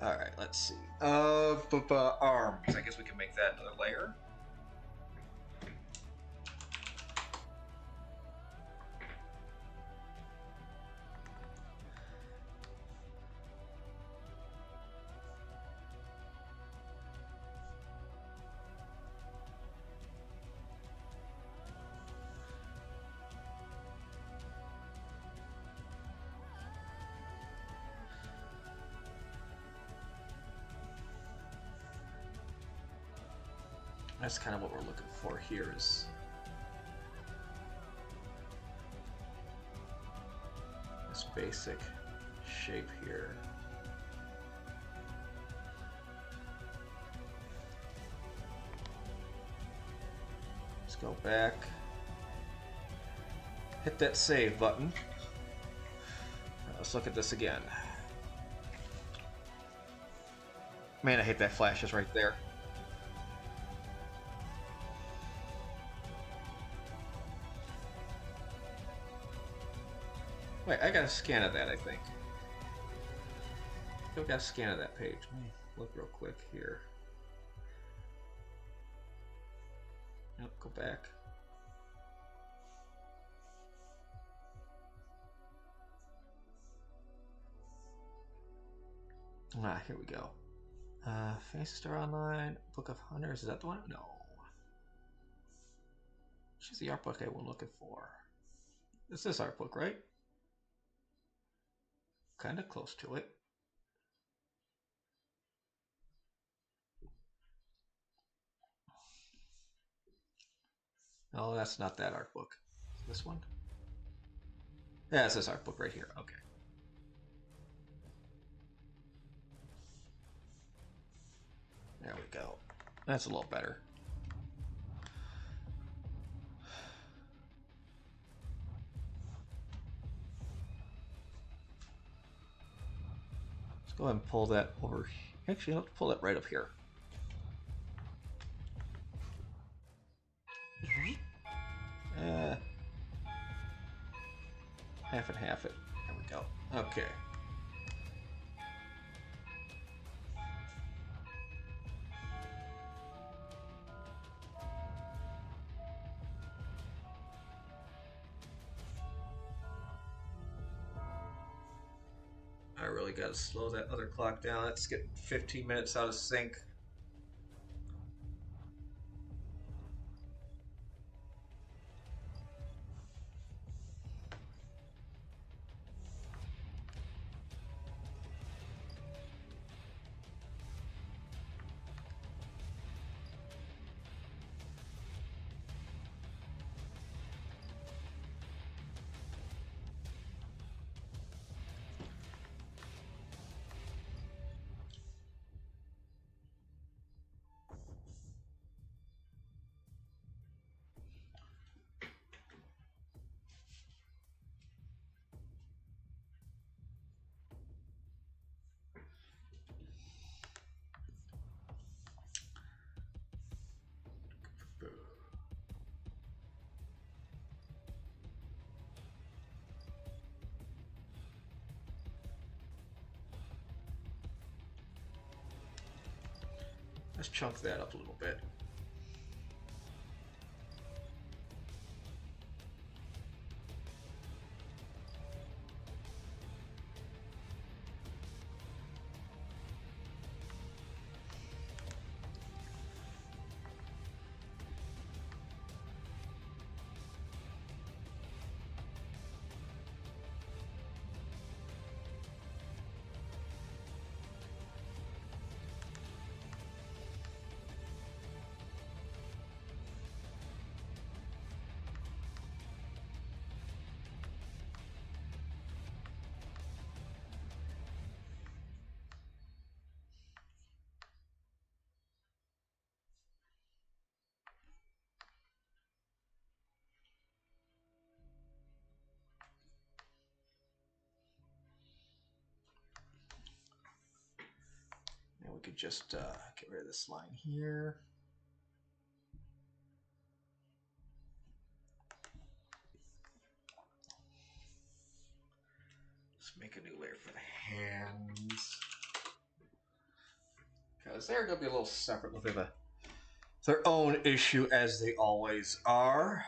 Alright, let's see. Arms. I guess we can make that another layer. That's kind of what we're looking for here is this basic shape here. Let's go back, hit that save button. Let's look at this again. Man, I hate that flash is right there. Wait, I got a scan of that, I think. I got a scan of that page. Let me look real quick here. Nope, go back. Ah, here we go. Fantasy Star Online, Book of Hunters, is that the one? No. Which is the art book I was looking for? It's this art book, right? Kind of close to it. No, that's not that art book. This one? Yeah, it's this art book right here. Okay. There we go. That's a little better. Go ahead and pull that over. Actually, I'll pull that right up here. half and half it. There we go. Okay. I really got to slow that other clock down. It's getting 15 minutes out of sync. Let's chunk that up a little bit. And we could just get rid of this line here. Let's make a new layer for the hands. Because they're going to be a little separate with their own issue, as they always are.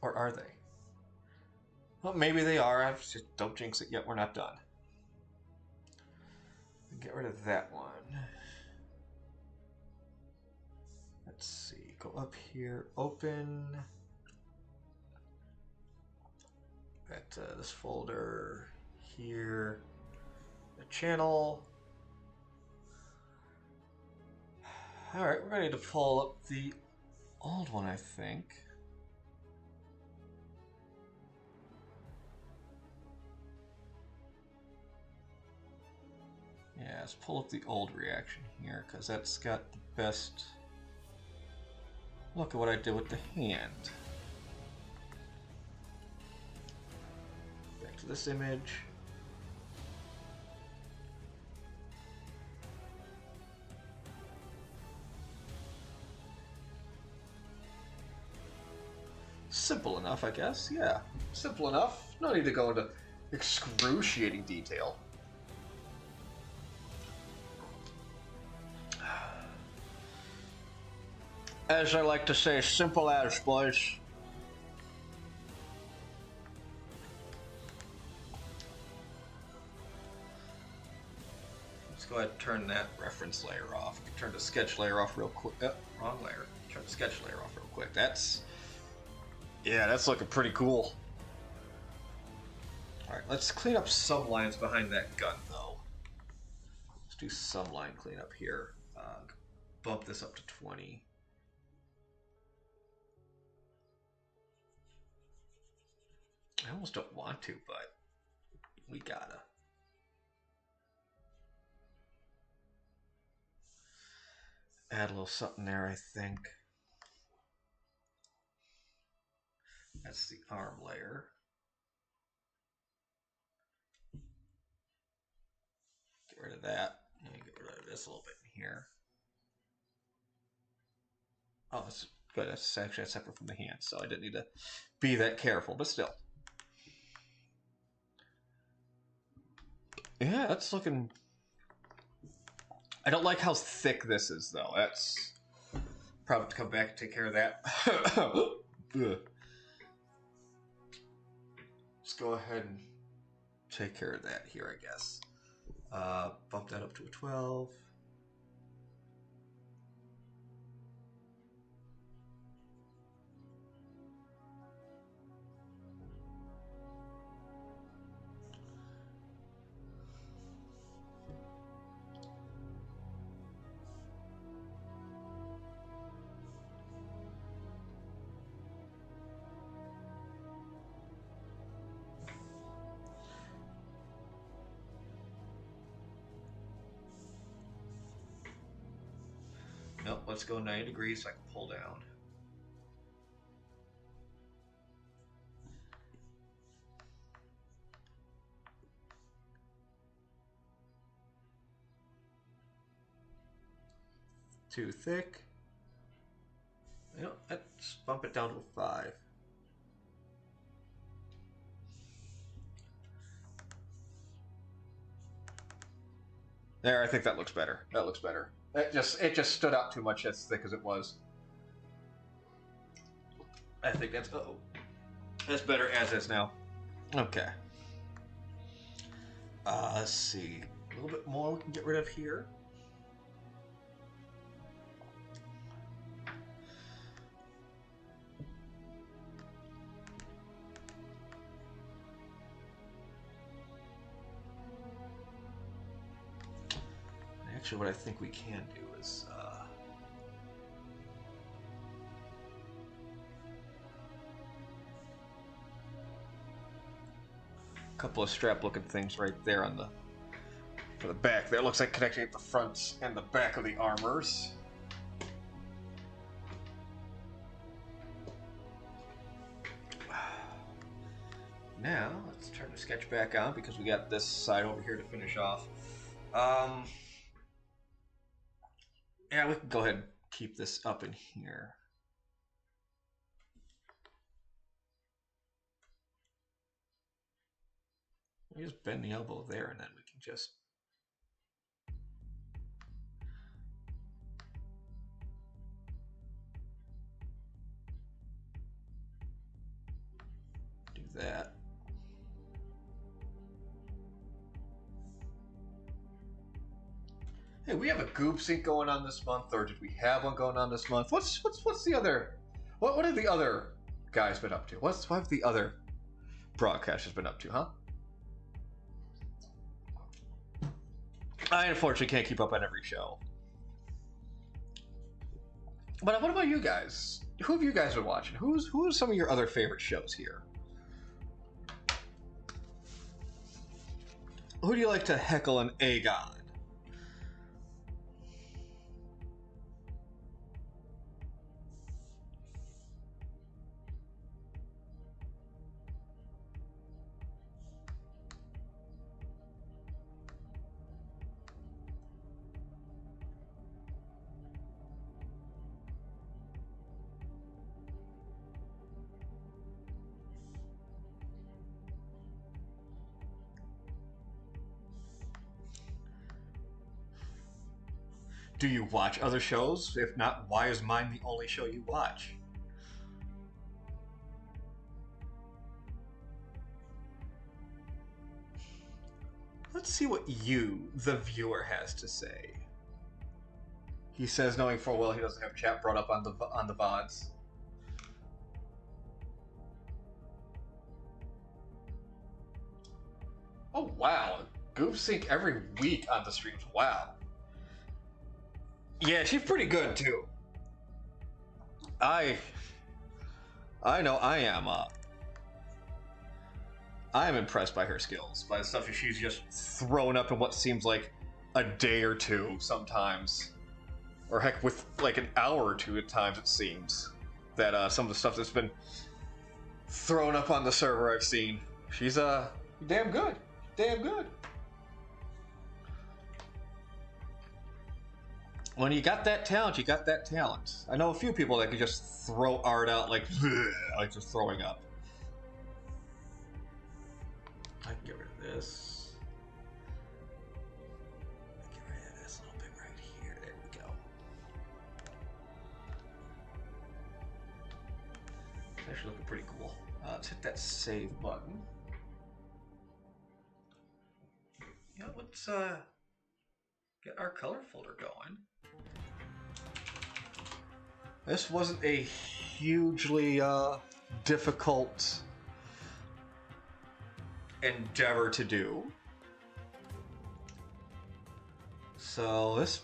Or are they? Well, maybe they are. I just don't jinx it yet. We're not done. Get rid of that one. Let's see. Go up here. Open. Got this folder here. The channel. All right, we're going to need to pull up the old one, I think. Yeah, let's pull up the old reaction here, because that's got the best look at what I did with the hand. Back to this image. Simple enough, I guess. Yeah, simple enough. No need to go into excruciating detail. As I like to say, simple as, boys. Let's go ahead and turn that reference layer off. Turn the sketch layer off real quick. Wrong layer. Turn the sketch layer off real quick. Yeah, that's looking pretty cool. Alright, let's clean up some lines behind that gun, though. Let's do some line cleanup here. Bump this up to 20. I almost don't want to, but we gotta. Add a little something there, I think. That's the arm layer. Get rid of that. And get rid of this a little bit in here. Oh, that's good. That's actually separate from the hand, so I didn't need to be that careful, but still. Yeah, that's looking... I don't like how thick this is, though. That's... Probably have to come back and take care of that. Let's go ahead and take care of that here, I guess. Bump that up to a 12. Nope, let's go 90 degrees so I can pull down. Too thick. You know, let's bump it down to a 5. There, I think that looks better. That looks better. It just stood out too much as thick as it was. I think that's that's better as is now. Okay. Let's see. A little bit more we can get rid of here. Actually, what I think we can do is a couple of strap-looking things right there on the for the back. There looks like connecting at the front and the back of the armors. Now let's turn the sketch back on because we got this side over here to finish off. Yeah, we can go ahead and keep this up in here. We just bend the elbow there and then we can just do that. Hey, we have a Goob Sync going on this month, or did we have one going on this month? What's the other? What have the other guys been up to? What have the other broadcasters been up to, huh? I unfortunately can't keep up on every show. But what about you guys? Who have you guys been watching? Who are some of your other favorite shows here? Who do you like to heckle and egg on? Do you watch other shows? If not, why is mine the only show you watch? Let's see what you, the viewer, has to say. He says, knowing full well he doesn't have chat brought up on the VODs. Oh wow, Goob Sync every week on the streams. Wow. Yeah, she's pretty good too. I know I am. I am impressed by her skills, by the stuff she's just thrown up in what seems like a day or two sometimes. or heck, with like an hour or two at times, it seems, that some of the stuff that's been thrown up on the server I've seen. She's damn good. Damn good. When you got that talent, you got that talent. I know a few people that can just throw art out like, like just throwing up. I can get rid of this. Get rid of this little bit right here. There we go. It's actually looking pretty cool. Let's hit that save button. Yeah, let's get our color folder going. This wasn't a hugely difficult endeavor to do. So this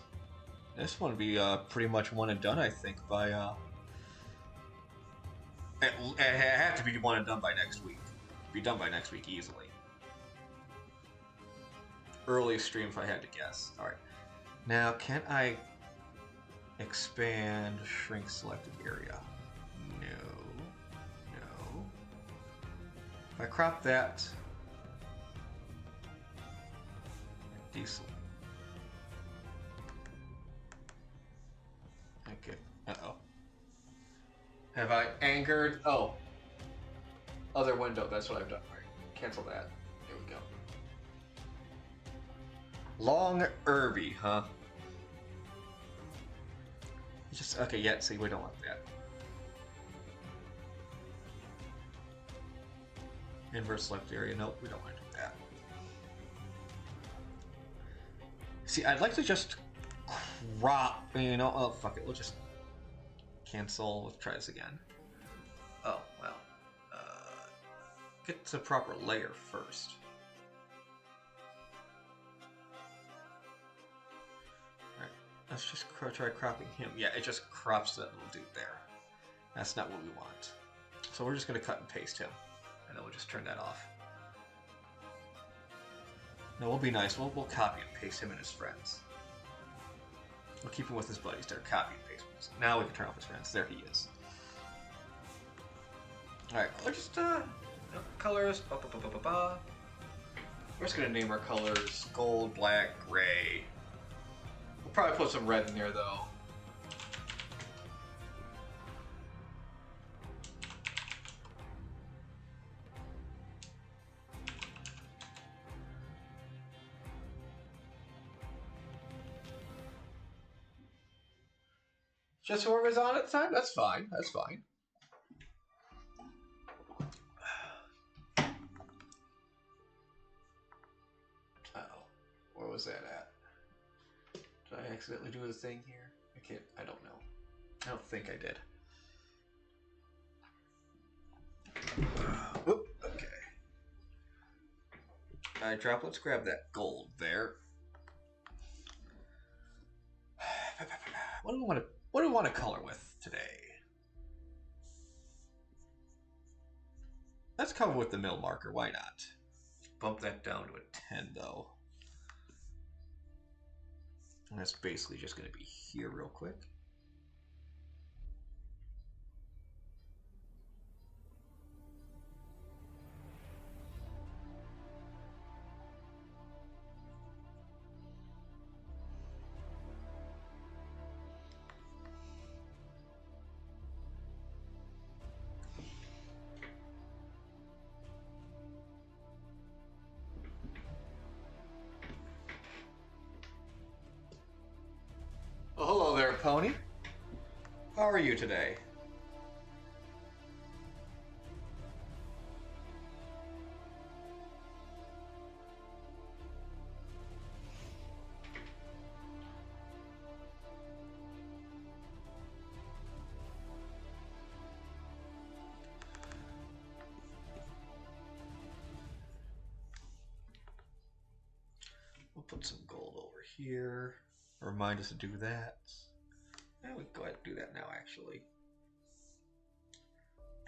one would be pretty much one and done, I think, by it have to be one and done by next week. Be done by next week easily. Early stream if I had to guess. Alright. Now can I expand shrink selected area? No. If I crop that, decent. Okay. Uh-oh. Have I angered? Oh. Other window. That's what I've done. All right. Cancel that. There we go. Long Irby, huh? Just okay. Yeah. See, we don't want that. Inverse select area. Nope. We don't want to do that. See, I'd like to just crop. You know. Oh, fuck it. We'll just cancel. Let's try this again. Oh, well. Get the proper layer first. Alright, let's just try cropping him. Yeah, it just crops that little dude there. That's not what we want. So we're just going to cut and paste him. And then we'll just turn that off. No, we'll be nice. We'll copy and paste him and his friends. We'll keep him with his buddies. They're copy and paste. Now we can turn off his friends. There he is. Alright, we'll just, colors. We're just going to name our colors gold, black, gray. We'll probably put some red in there, though. Just whoever's on at the time? That's fine. That's fine. Uh-oh. Where was that at? Did I accidentally do the thing here? I don't know. I don't think I did. Oop, okay. Alright, Drop, let's grab that gold there. What do we want to color with today? Let's cover with the mill marker, why not? Bump that down to a 10 though. And that's basically just going to be here real quick. Well, hello there, Pony. How are you today? We'll put some gold over here. Remind us to do that. Yeah, we can go ahead and do that now, actually.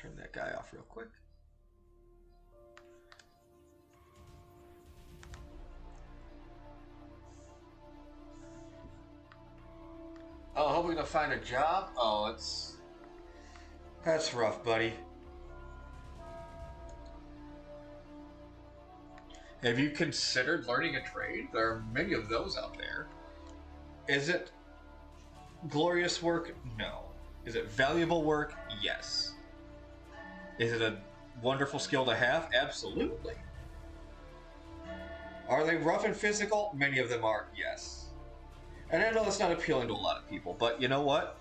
Turn that guy off real quick. Oh, hoping to find a job? Oh, that's rough, buddy. Have you considered learning a trade? There are many of those out there. Is it glorious work? No. Is it valuable work? Yes. Is it a wonderful skill to have? Absolutely. Are they rough and physical? Many of them are, yes. And I know that's not appealing to a lot of people, but you know what?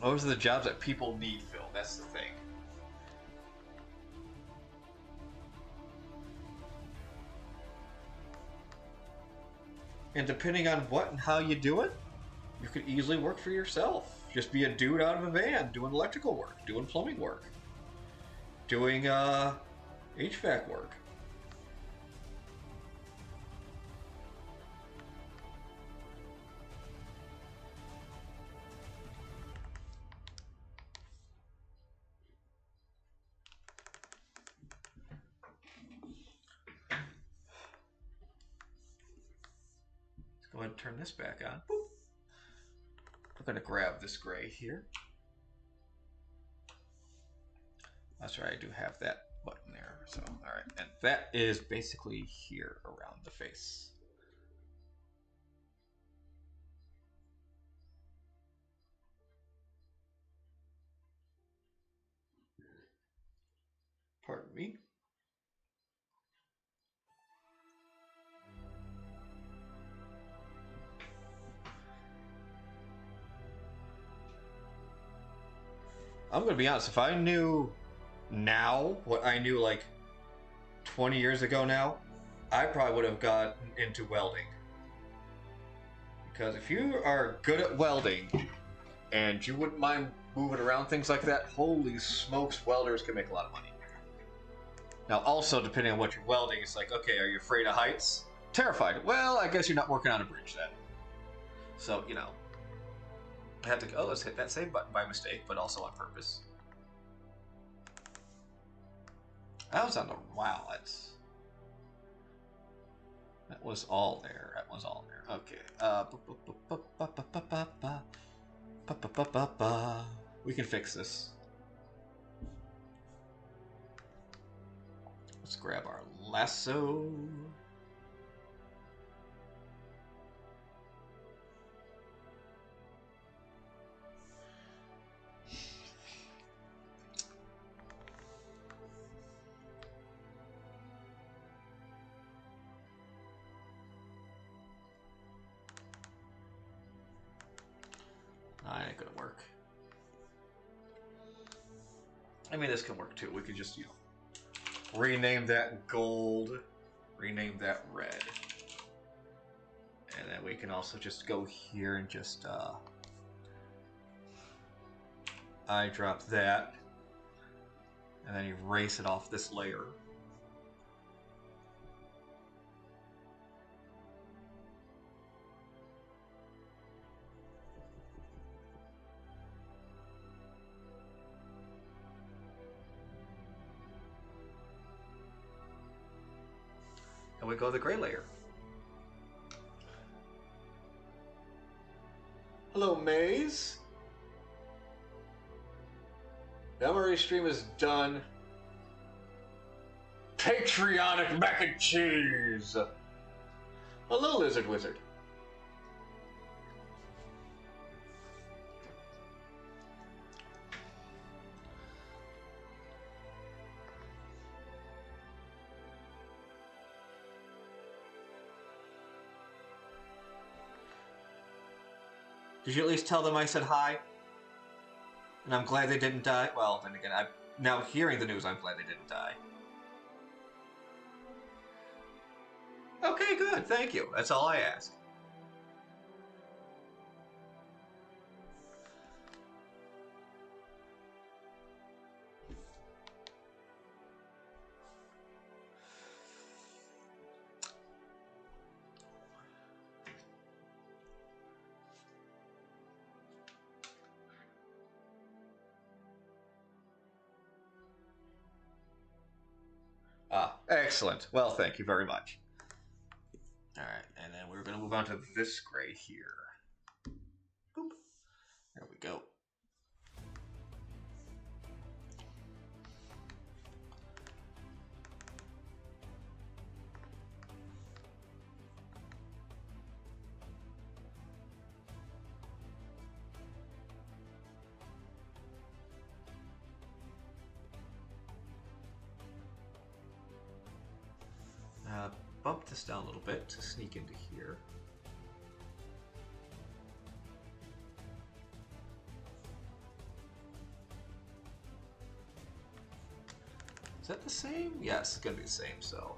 Those are the jobs that people need filled. That's the thing. And depending on what and how you do it, you could easily work for yourself. Just be a dude out of a van doing electrical work, doing plumbing work, doing HVAC work. Let's go ahead and turn this back on. Boop. We're going to grab this gray here. That's right, I do have that button there. So, all right, and that is basically here around the face. Pardon me. I'm going to be honest, if I knew now what I knew like 20 years ago now, I probably would have gotten into welding. Because if you are good at welding and you wouldn't mind moving around things like that, holy smokes, welders can make a lot of money. Now, also, depending on what you're welding, it's like, okay, are you afraid of heights? Terrified. Well, I guess you're not working on a bridge then. So, you know, I had to go, let's hit that save button by mistake, but also on purpose. I was on the, wow, that was all there. That was all there. Okay. We can fix this. Let's grab our lasso. That ain't gonna work. I mean, this can work too. We could just, you know, rename that gold, rename that red. And then we can also just go here and just, I drop that. And then erase it off this layer. And we go to the gray layer. Hello, Maze. The MRE stream is done. Patriotic mac and cheese. Hello, Lizard Wizard. Did you at least tell them I said hi? And I'm glad they didn't die. Well, then again, I'm now hearing the news, I'm glad they didn't die. Okay, good. Thank you. That's all I ask. Ah, excellent. Well, thank you very much. All right, and then we're going to move on to this gray here. There we go. Bump this down a little bit to sneak into here. Is that the same? Yes, it's gonna be the same, so.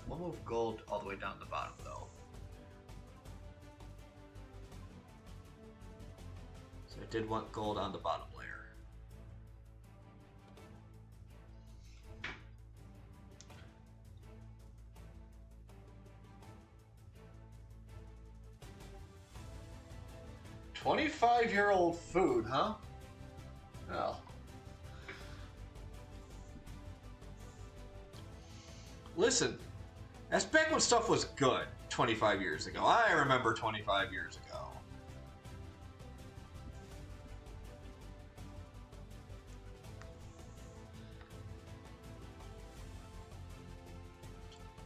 We'll move gold all the way down to the bottom though. So I did want gold on the bottom layer. "25-year-old food, huh? Well. Listen, that's back when stuff was good 25 years ago. I remember 25 years ago.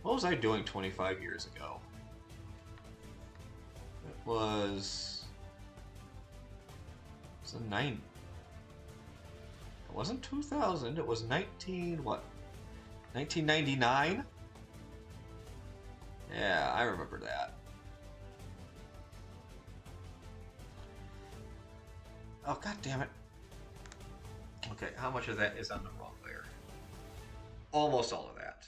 What was I doing 25 years ago? It was a 9. It wasn't 2000. It was 1999? Yeah, I remember that. Oh, god damn it. Okay, how much of that is on the wrong layer? Almost all of that.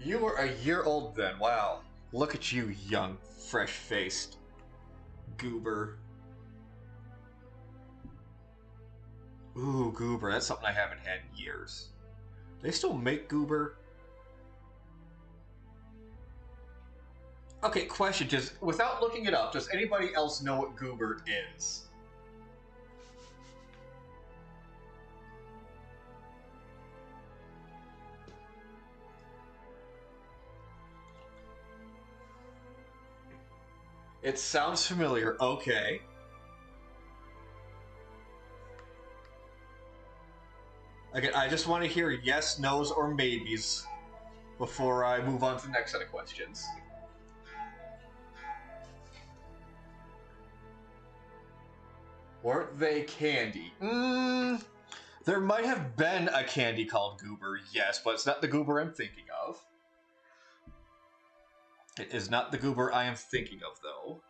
You were a year old then. Wow. Look at you, young, fresh-faced goober. Ooh, goober. That's something I haven't had in years. They still make goober? Okay, question. Just without looking it up, does anybody else know what goober is? It sounds familiar. Okay. Again, I just want to hear yes, no's, or maybes before I move on to the next set of questions. Weren't they candy? There might have been a candy called Goober, yes, but it's not the Goober I'm thinking of. It is not the Goober I am thinking of, though.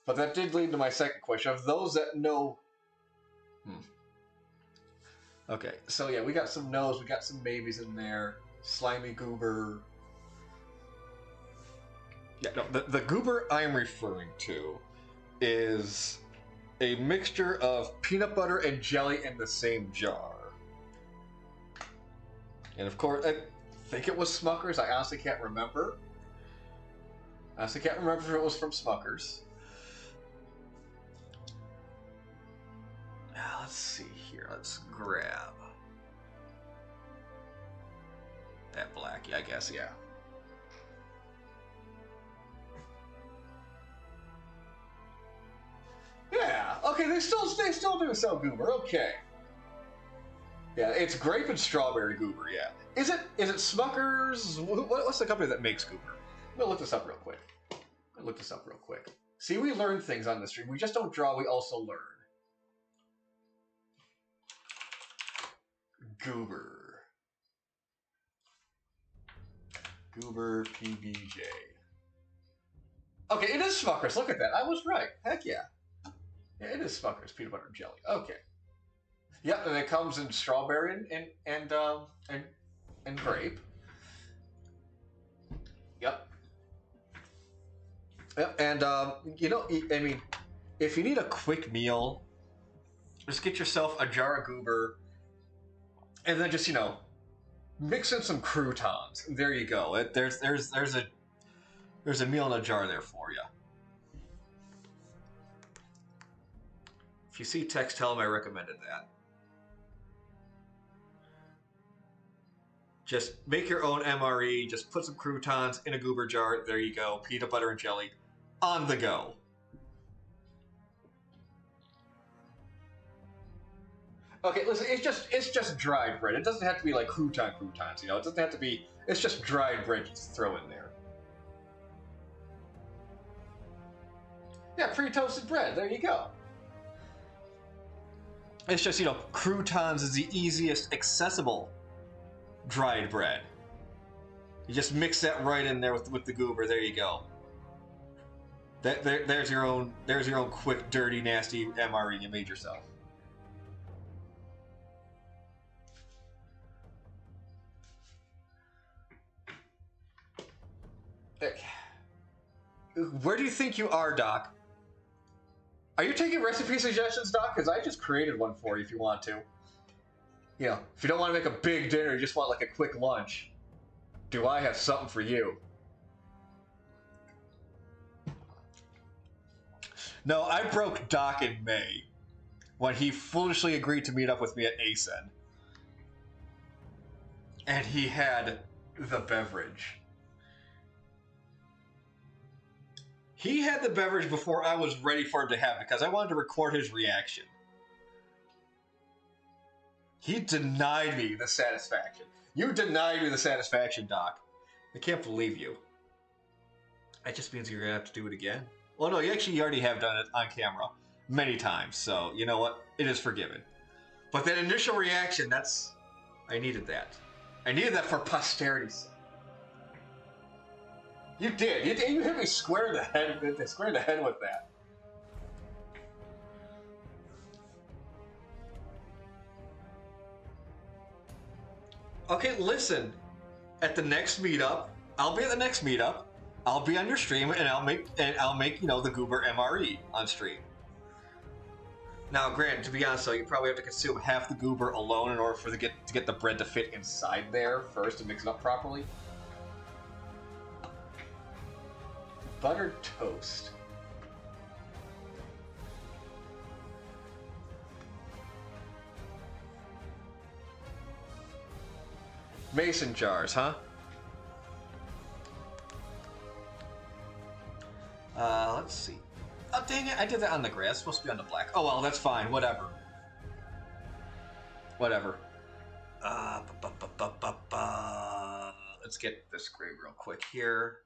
But that did lead to my second question. Of those that know... Okay, so yeah, we got some no's, we got some maybes in there. Slimy Goober. Yeah, no, the Goober I am referring to is a mixture of peanut butter and jelly in the same jar. And of course, I think it was Smucker's. I honestly can't remember. I honestly can't remember if it was from Smucker's. Now, let's see here. Let's grab that Blackie, I guess, yeah. Yeah, okay, they still do sell Goober, okay. Yeah, it's grape and strawberry Goober, yeah. Is it Smucker's? What's the company that makes Goober? I'm gonna look this up real quick. See, we learn things on this stream. We just don't draw, we also learn. Goober PBJ. Okay, it is Smucker's. Look at that. I was right. Heck yeah. Yeah, it is Smucker's peanut butter and jelly. Okay. Yep, and it comes in strawberry and grape. Yep. Yep. And you know, I mean, if you need a quick meal, just get yourself a jar of goober, and then just mix in some croutons. There you go. There's a meal in a jar there for you. If you see text, tell them I recommended that. Just make your own MRE. Just put some croutons in a goober jar. There you go. Peanut butter and jelly on the go. Okay, listen. It's just dried bread. It doesn't have to be like croutons. It doesn't have to be. It's just dried bread. Just throw in there. Yeah, pre-toasted bread. There you go. It's just croutons is the easiest accessible dried bread. You just mix that right in there with the goober. There you go. There's your own quick, dirty, nasty MRE you made yourself. Where do you think you are, Doc? Are you taking recipe suggestions, Doc? Because I just created one for you if you want to. If you don't want to make a big dinner, you just want like a quick lunch, do I have something for you? No, I broke Doc in May when he foolishly agreed to meet up with me at ASEN. And he had the beverage. He had the beverage before I was ready for him to have it because I wanted to record his reaction. He denied me the satisfaction. You denied me the satisfaction, Doc. I can't believe you. That just means you're going to have to do it again. Well, no, you already have done it on camera many times, so you know what? It is forgiven. But that initial reaction, I needed that. I needed that for posterity's sake. You did. You hit me square in the head with that. Okay, listen. At the next meetup, I'll be at the next meetup. I'll be on your stream, and I'll make the goober MRE on stream. Now, granted, to be honest, though, you probably have to consume half the goober alone in order to get the bread to fit inside there first and mix it up properly. Buttered toast. Mason jars, huh? Let's see. Oh, dang it, I did that on the gray. It's supposed to be on the black. Oh, well, that's fine. Whatever. Let's get this gray real quick here.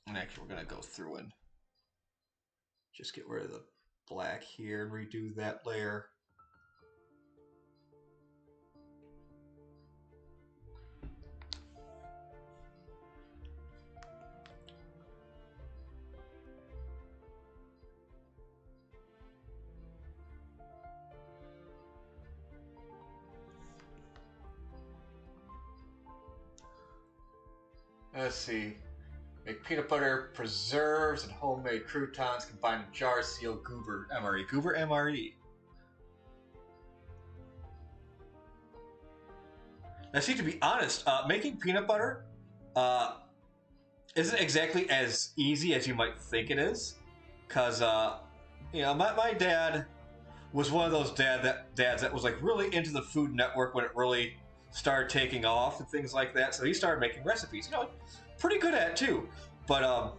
And actually, we're going to go through and just get rid of the black here and redo that layer. Let's see. Make peanut butter, preserves, and homemade croutons combined in jar sealed goober MRE. Goober MRE. Now, see, to be honest, making peanut butter isn't exactly as easy as you might think it is. Because, my dad was one of those dads that was like really into the Food Network when it really started taking off and things like that. So he started making recipes. Pretty good at it too. But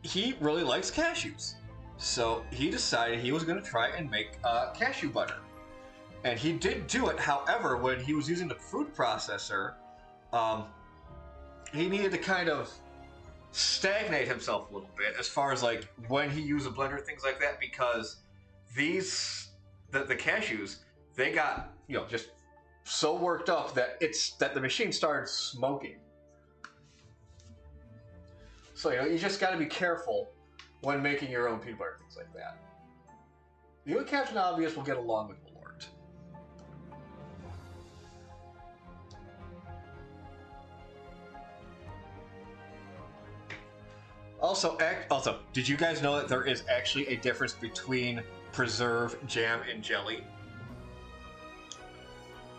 he really likes cashews. So he decided he was going to try and make cashew butter. And he did do it. However, when he was using the food processor, he needed to kind of stagnate himself a little bit as far as like when he used a blender, things like that, because the cashews, they got just so worked up that the machine started smoking. So you just got to be careful when making your own peanut butter, things like that. You and Captain Obvious will get along with Malort. Also, did you guys know that there is actually a difference between preserve, jam, and jelly?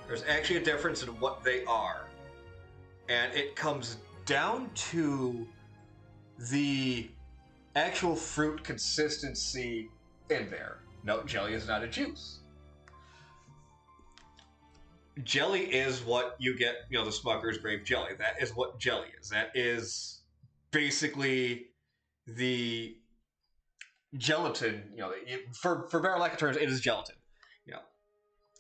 There's actually a difference in what they are. And it comes down to the actual fruit consistency in there. No, jelly is not a juice. Jelly is what you get, the Smucker's grape jelly. That is what jelly is. That is basically the gelatin, for better lack of terms, it is gelatin.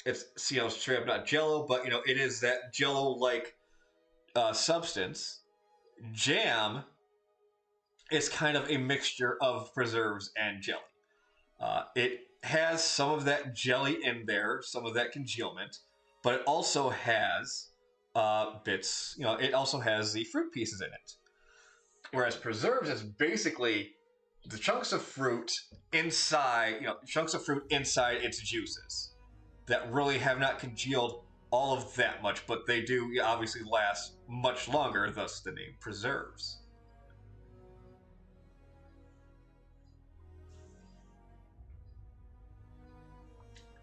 It's straight up not Jello, but it is that Jello-like substance. Jam is kind of a mixture of preserves and jelly. It has some of that jelly in there, some of that congealment, but it also has bits. It also has the fruit pieces in it. Whereas preserves is basically the chunks of fruit inside, chunks of fruit inside its juices that really have not congealed all of that much, but they do obviously last much longer, thus the name preserves.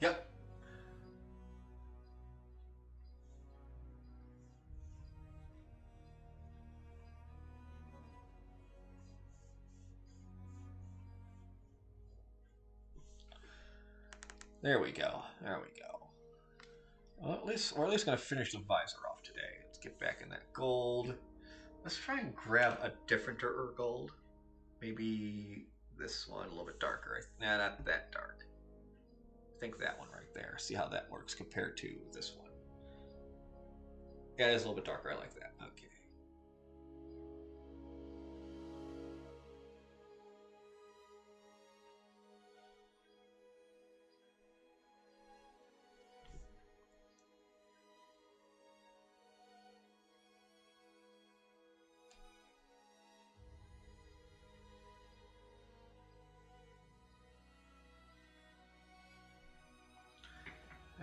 Yep. There we go. There we go. Well, we're at least going to finish the visor off today. Let's get back in that gold. Let's try and grab a different gold. Maybe this one, a little bit darker. Nah, not that dark. I think that one right there. See how that works compared to this one. Yeah, it is a little bit darker. I like that. Okay.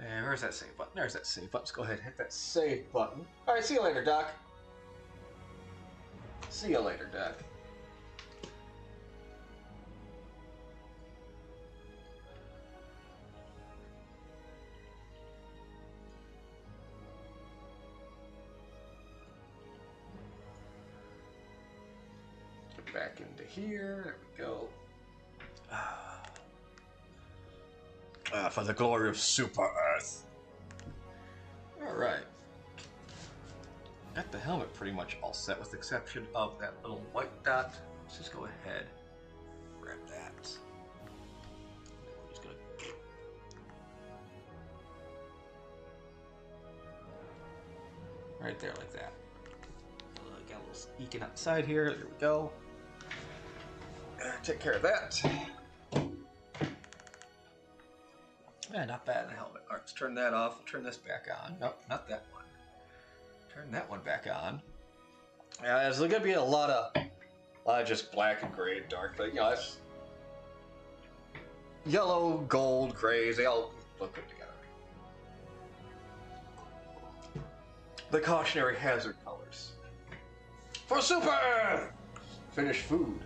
And where's that save button? There's that save button. Let's go ahead and hit that save button. All right, see you later, Doc. See you later, Doc. Get back into here. There we go. For the glory of Super Earth. Alright. Got the helmet pretty much all set with the exception of that little white dot. Let's just go ahead. Grab that. We're just gonna... Right there, like that. Got a little eking outside here. There we go. Take care of that. Yeah, not bad in the helmet. All right, let's turn that off. We'll turn this back on. Nope, not that one. Turn that one back on. Yeah, there's going to be a lot of just black and gray and dark, but that's yellow, gold, grays. They all look good together. The cautionary hazard colors for Super Finish food.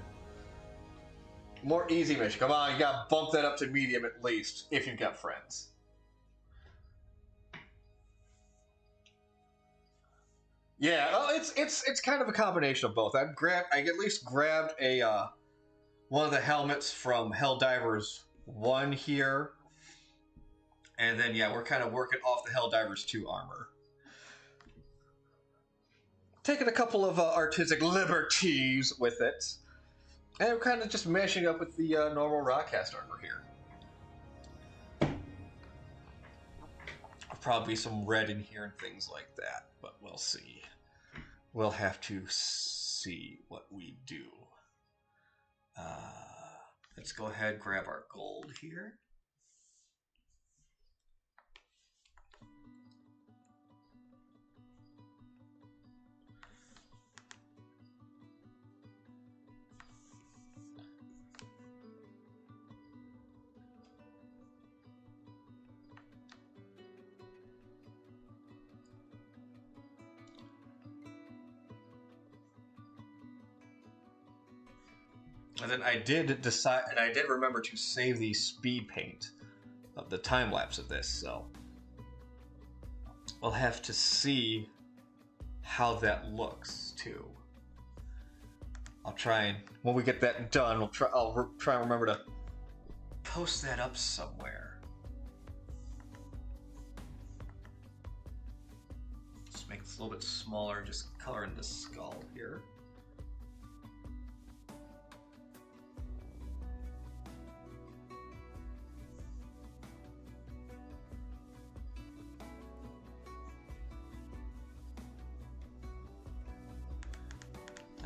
More easy mission. Come on, you gotta bump that up to medium at least, if you've got friends. Yeah, well, it's kind of a combination of both. I at least grabbed a one of the helmets from Helldivers 1 here, and then we're kind of working off the Helldivers 2 armor. Taking a couple of artistic liberties with it. And we're kind of just mashing up with the normal Rockcast armor here. There'll probably be some red in here and things like that, but we'll see. we'll have to see what we do. Let's go ahead and grab our gold here. And then I did decide, and I did remember to save the speed paint of the time lapse of this, so we'll have to see how that looks too. I'll try and when we get that done, I'll try and remember to post that up somewhere. Let's make this a little bit smaller, just color in the skull here.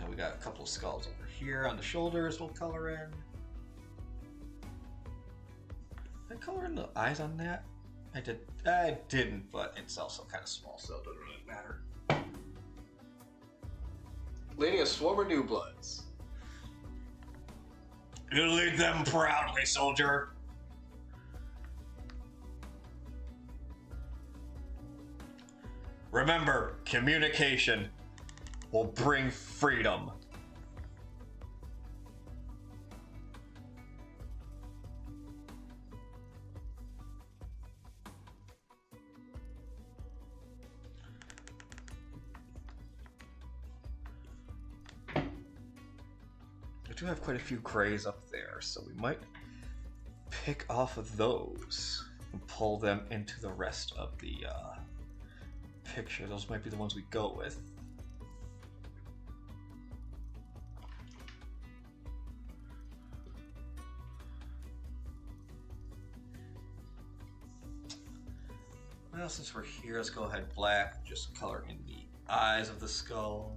We got a couple of skulls over here on the shoulders we'll color in. Did I color in the eyes on that? I didn't, but it's also kind of small, so it doesn't really matter. Leading a swarm of new bloods. You lead them proudly, soldier. Remember, communication will bring freedom. I do have quite a few grays up there, so we might pick off of those and pull them into the rest of the picture. Those might be the ones we go with. Well, since we're here, let's go ahead black, just color in the eyes of the skull.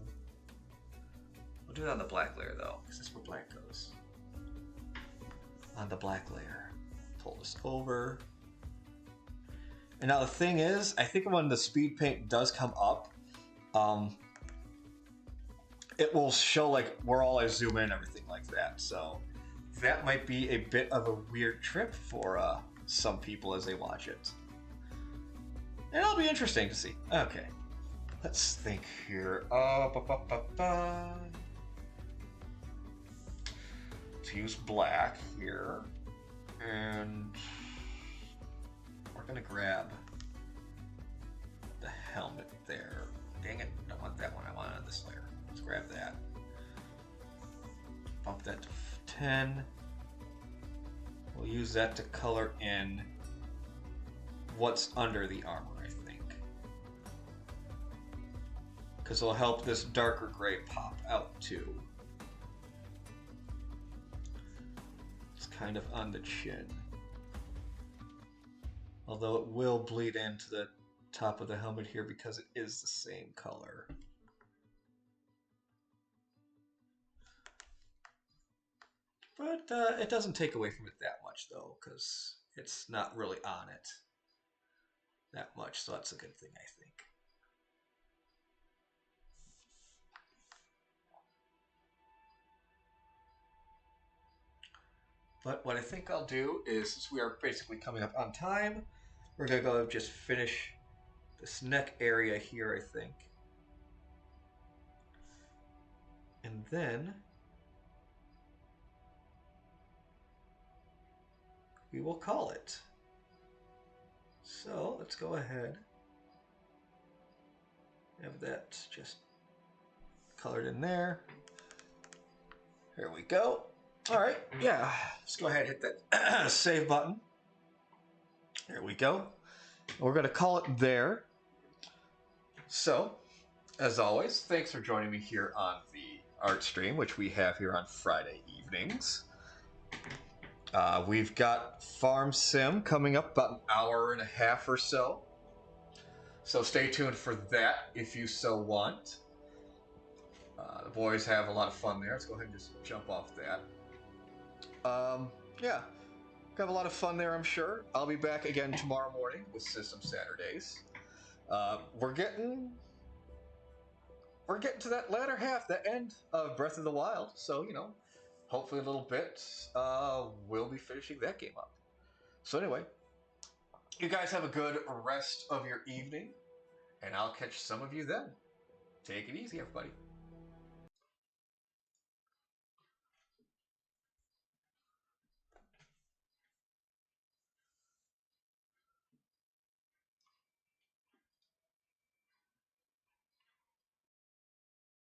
We'll do it on the black layer though, because that's where black goes. On the black layer. Pull this over. And now the thing is, I think when the speed paint does come up, it will show like where all I zoom in and everything like that. So that might be a bit of a weird trip for some people as they watch it. And it'll be interesting to see. Okay, let's think here. Let's use black here, and we're gonna grab the helmet there. Dang it! I don't want that one. I want it on this layer. Let's grab that. Bump that to 10. We'll use that to color in what's under the armor, I think. Because it'll help this darker gray pop out too. It's kind of on the chin. Although it will bleed into the top of the helmet here because it is the same color. But it doesn't take away from it that much though, because it's not really on it that much, so that's a good thing, I think. But what I think I'll do is, since we are basically coming up on time, we're gonna go just finish this neck area here, I think. And then we will call it. So let's go ahead. Have that just colored in there. There we go. All right, yeah, let's go ahead and hit that save button. There we go. We're gonna call it there. So, as always, thanks for joining me here on the art stream, which we have here on Friday evenings. We've got Farm Sim coming up about an hour and a half or so. So stay tuned for that if you so want. The boys have a lot of fun there. Let's go ahead and just jump off that. Yeah, have a lot of fun there, I'm sure. I'll be back again tomorrow morning with System Saturdays. We're getting to that latter half, the end of Breath of the Wild. So hopefully a little bit, we'll be finishing that game up. So anyway, you guys have a good rest of your evening, and I'll catch some of you then. Take it easy, everybody.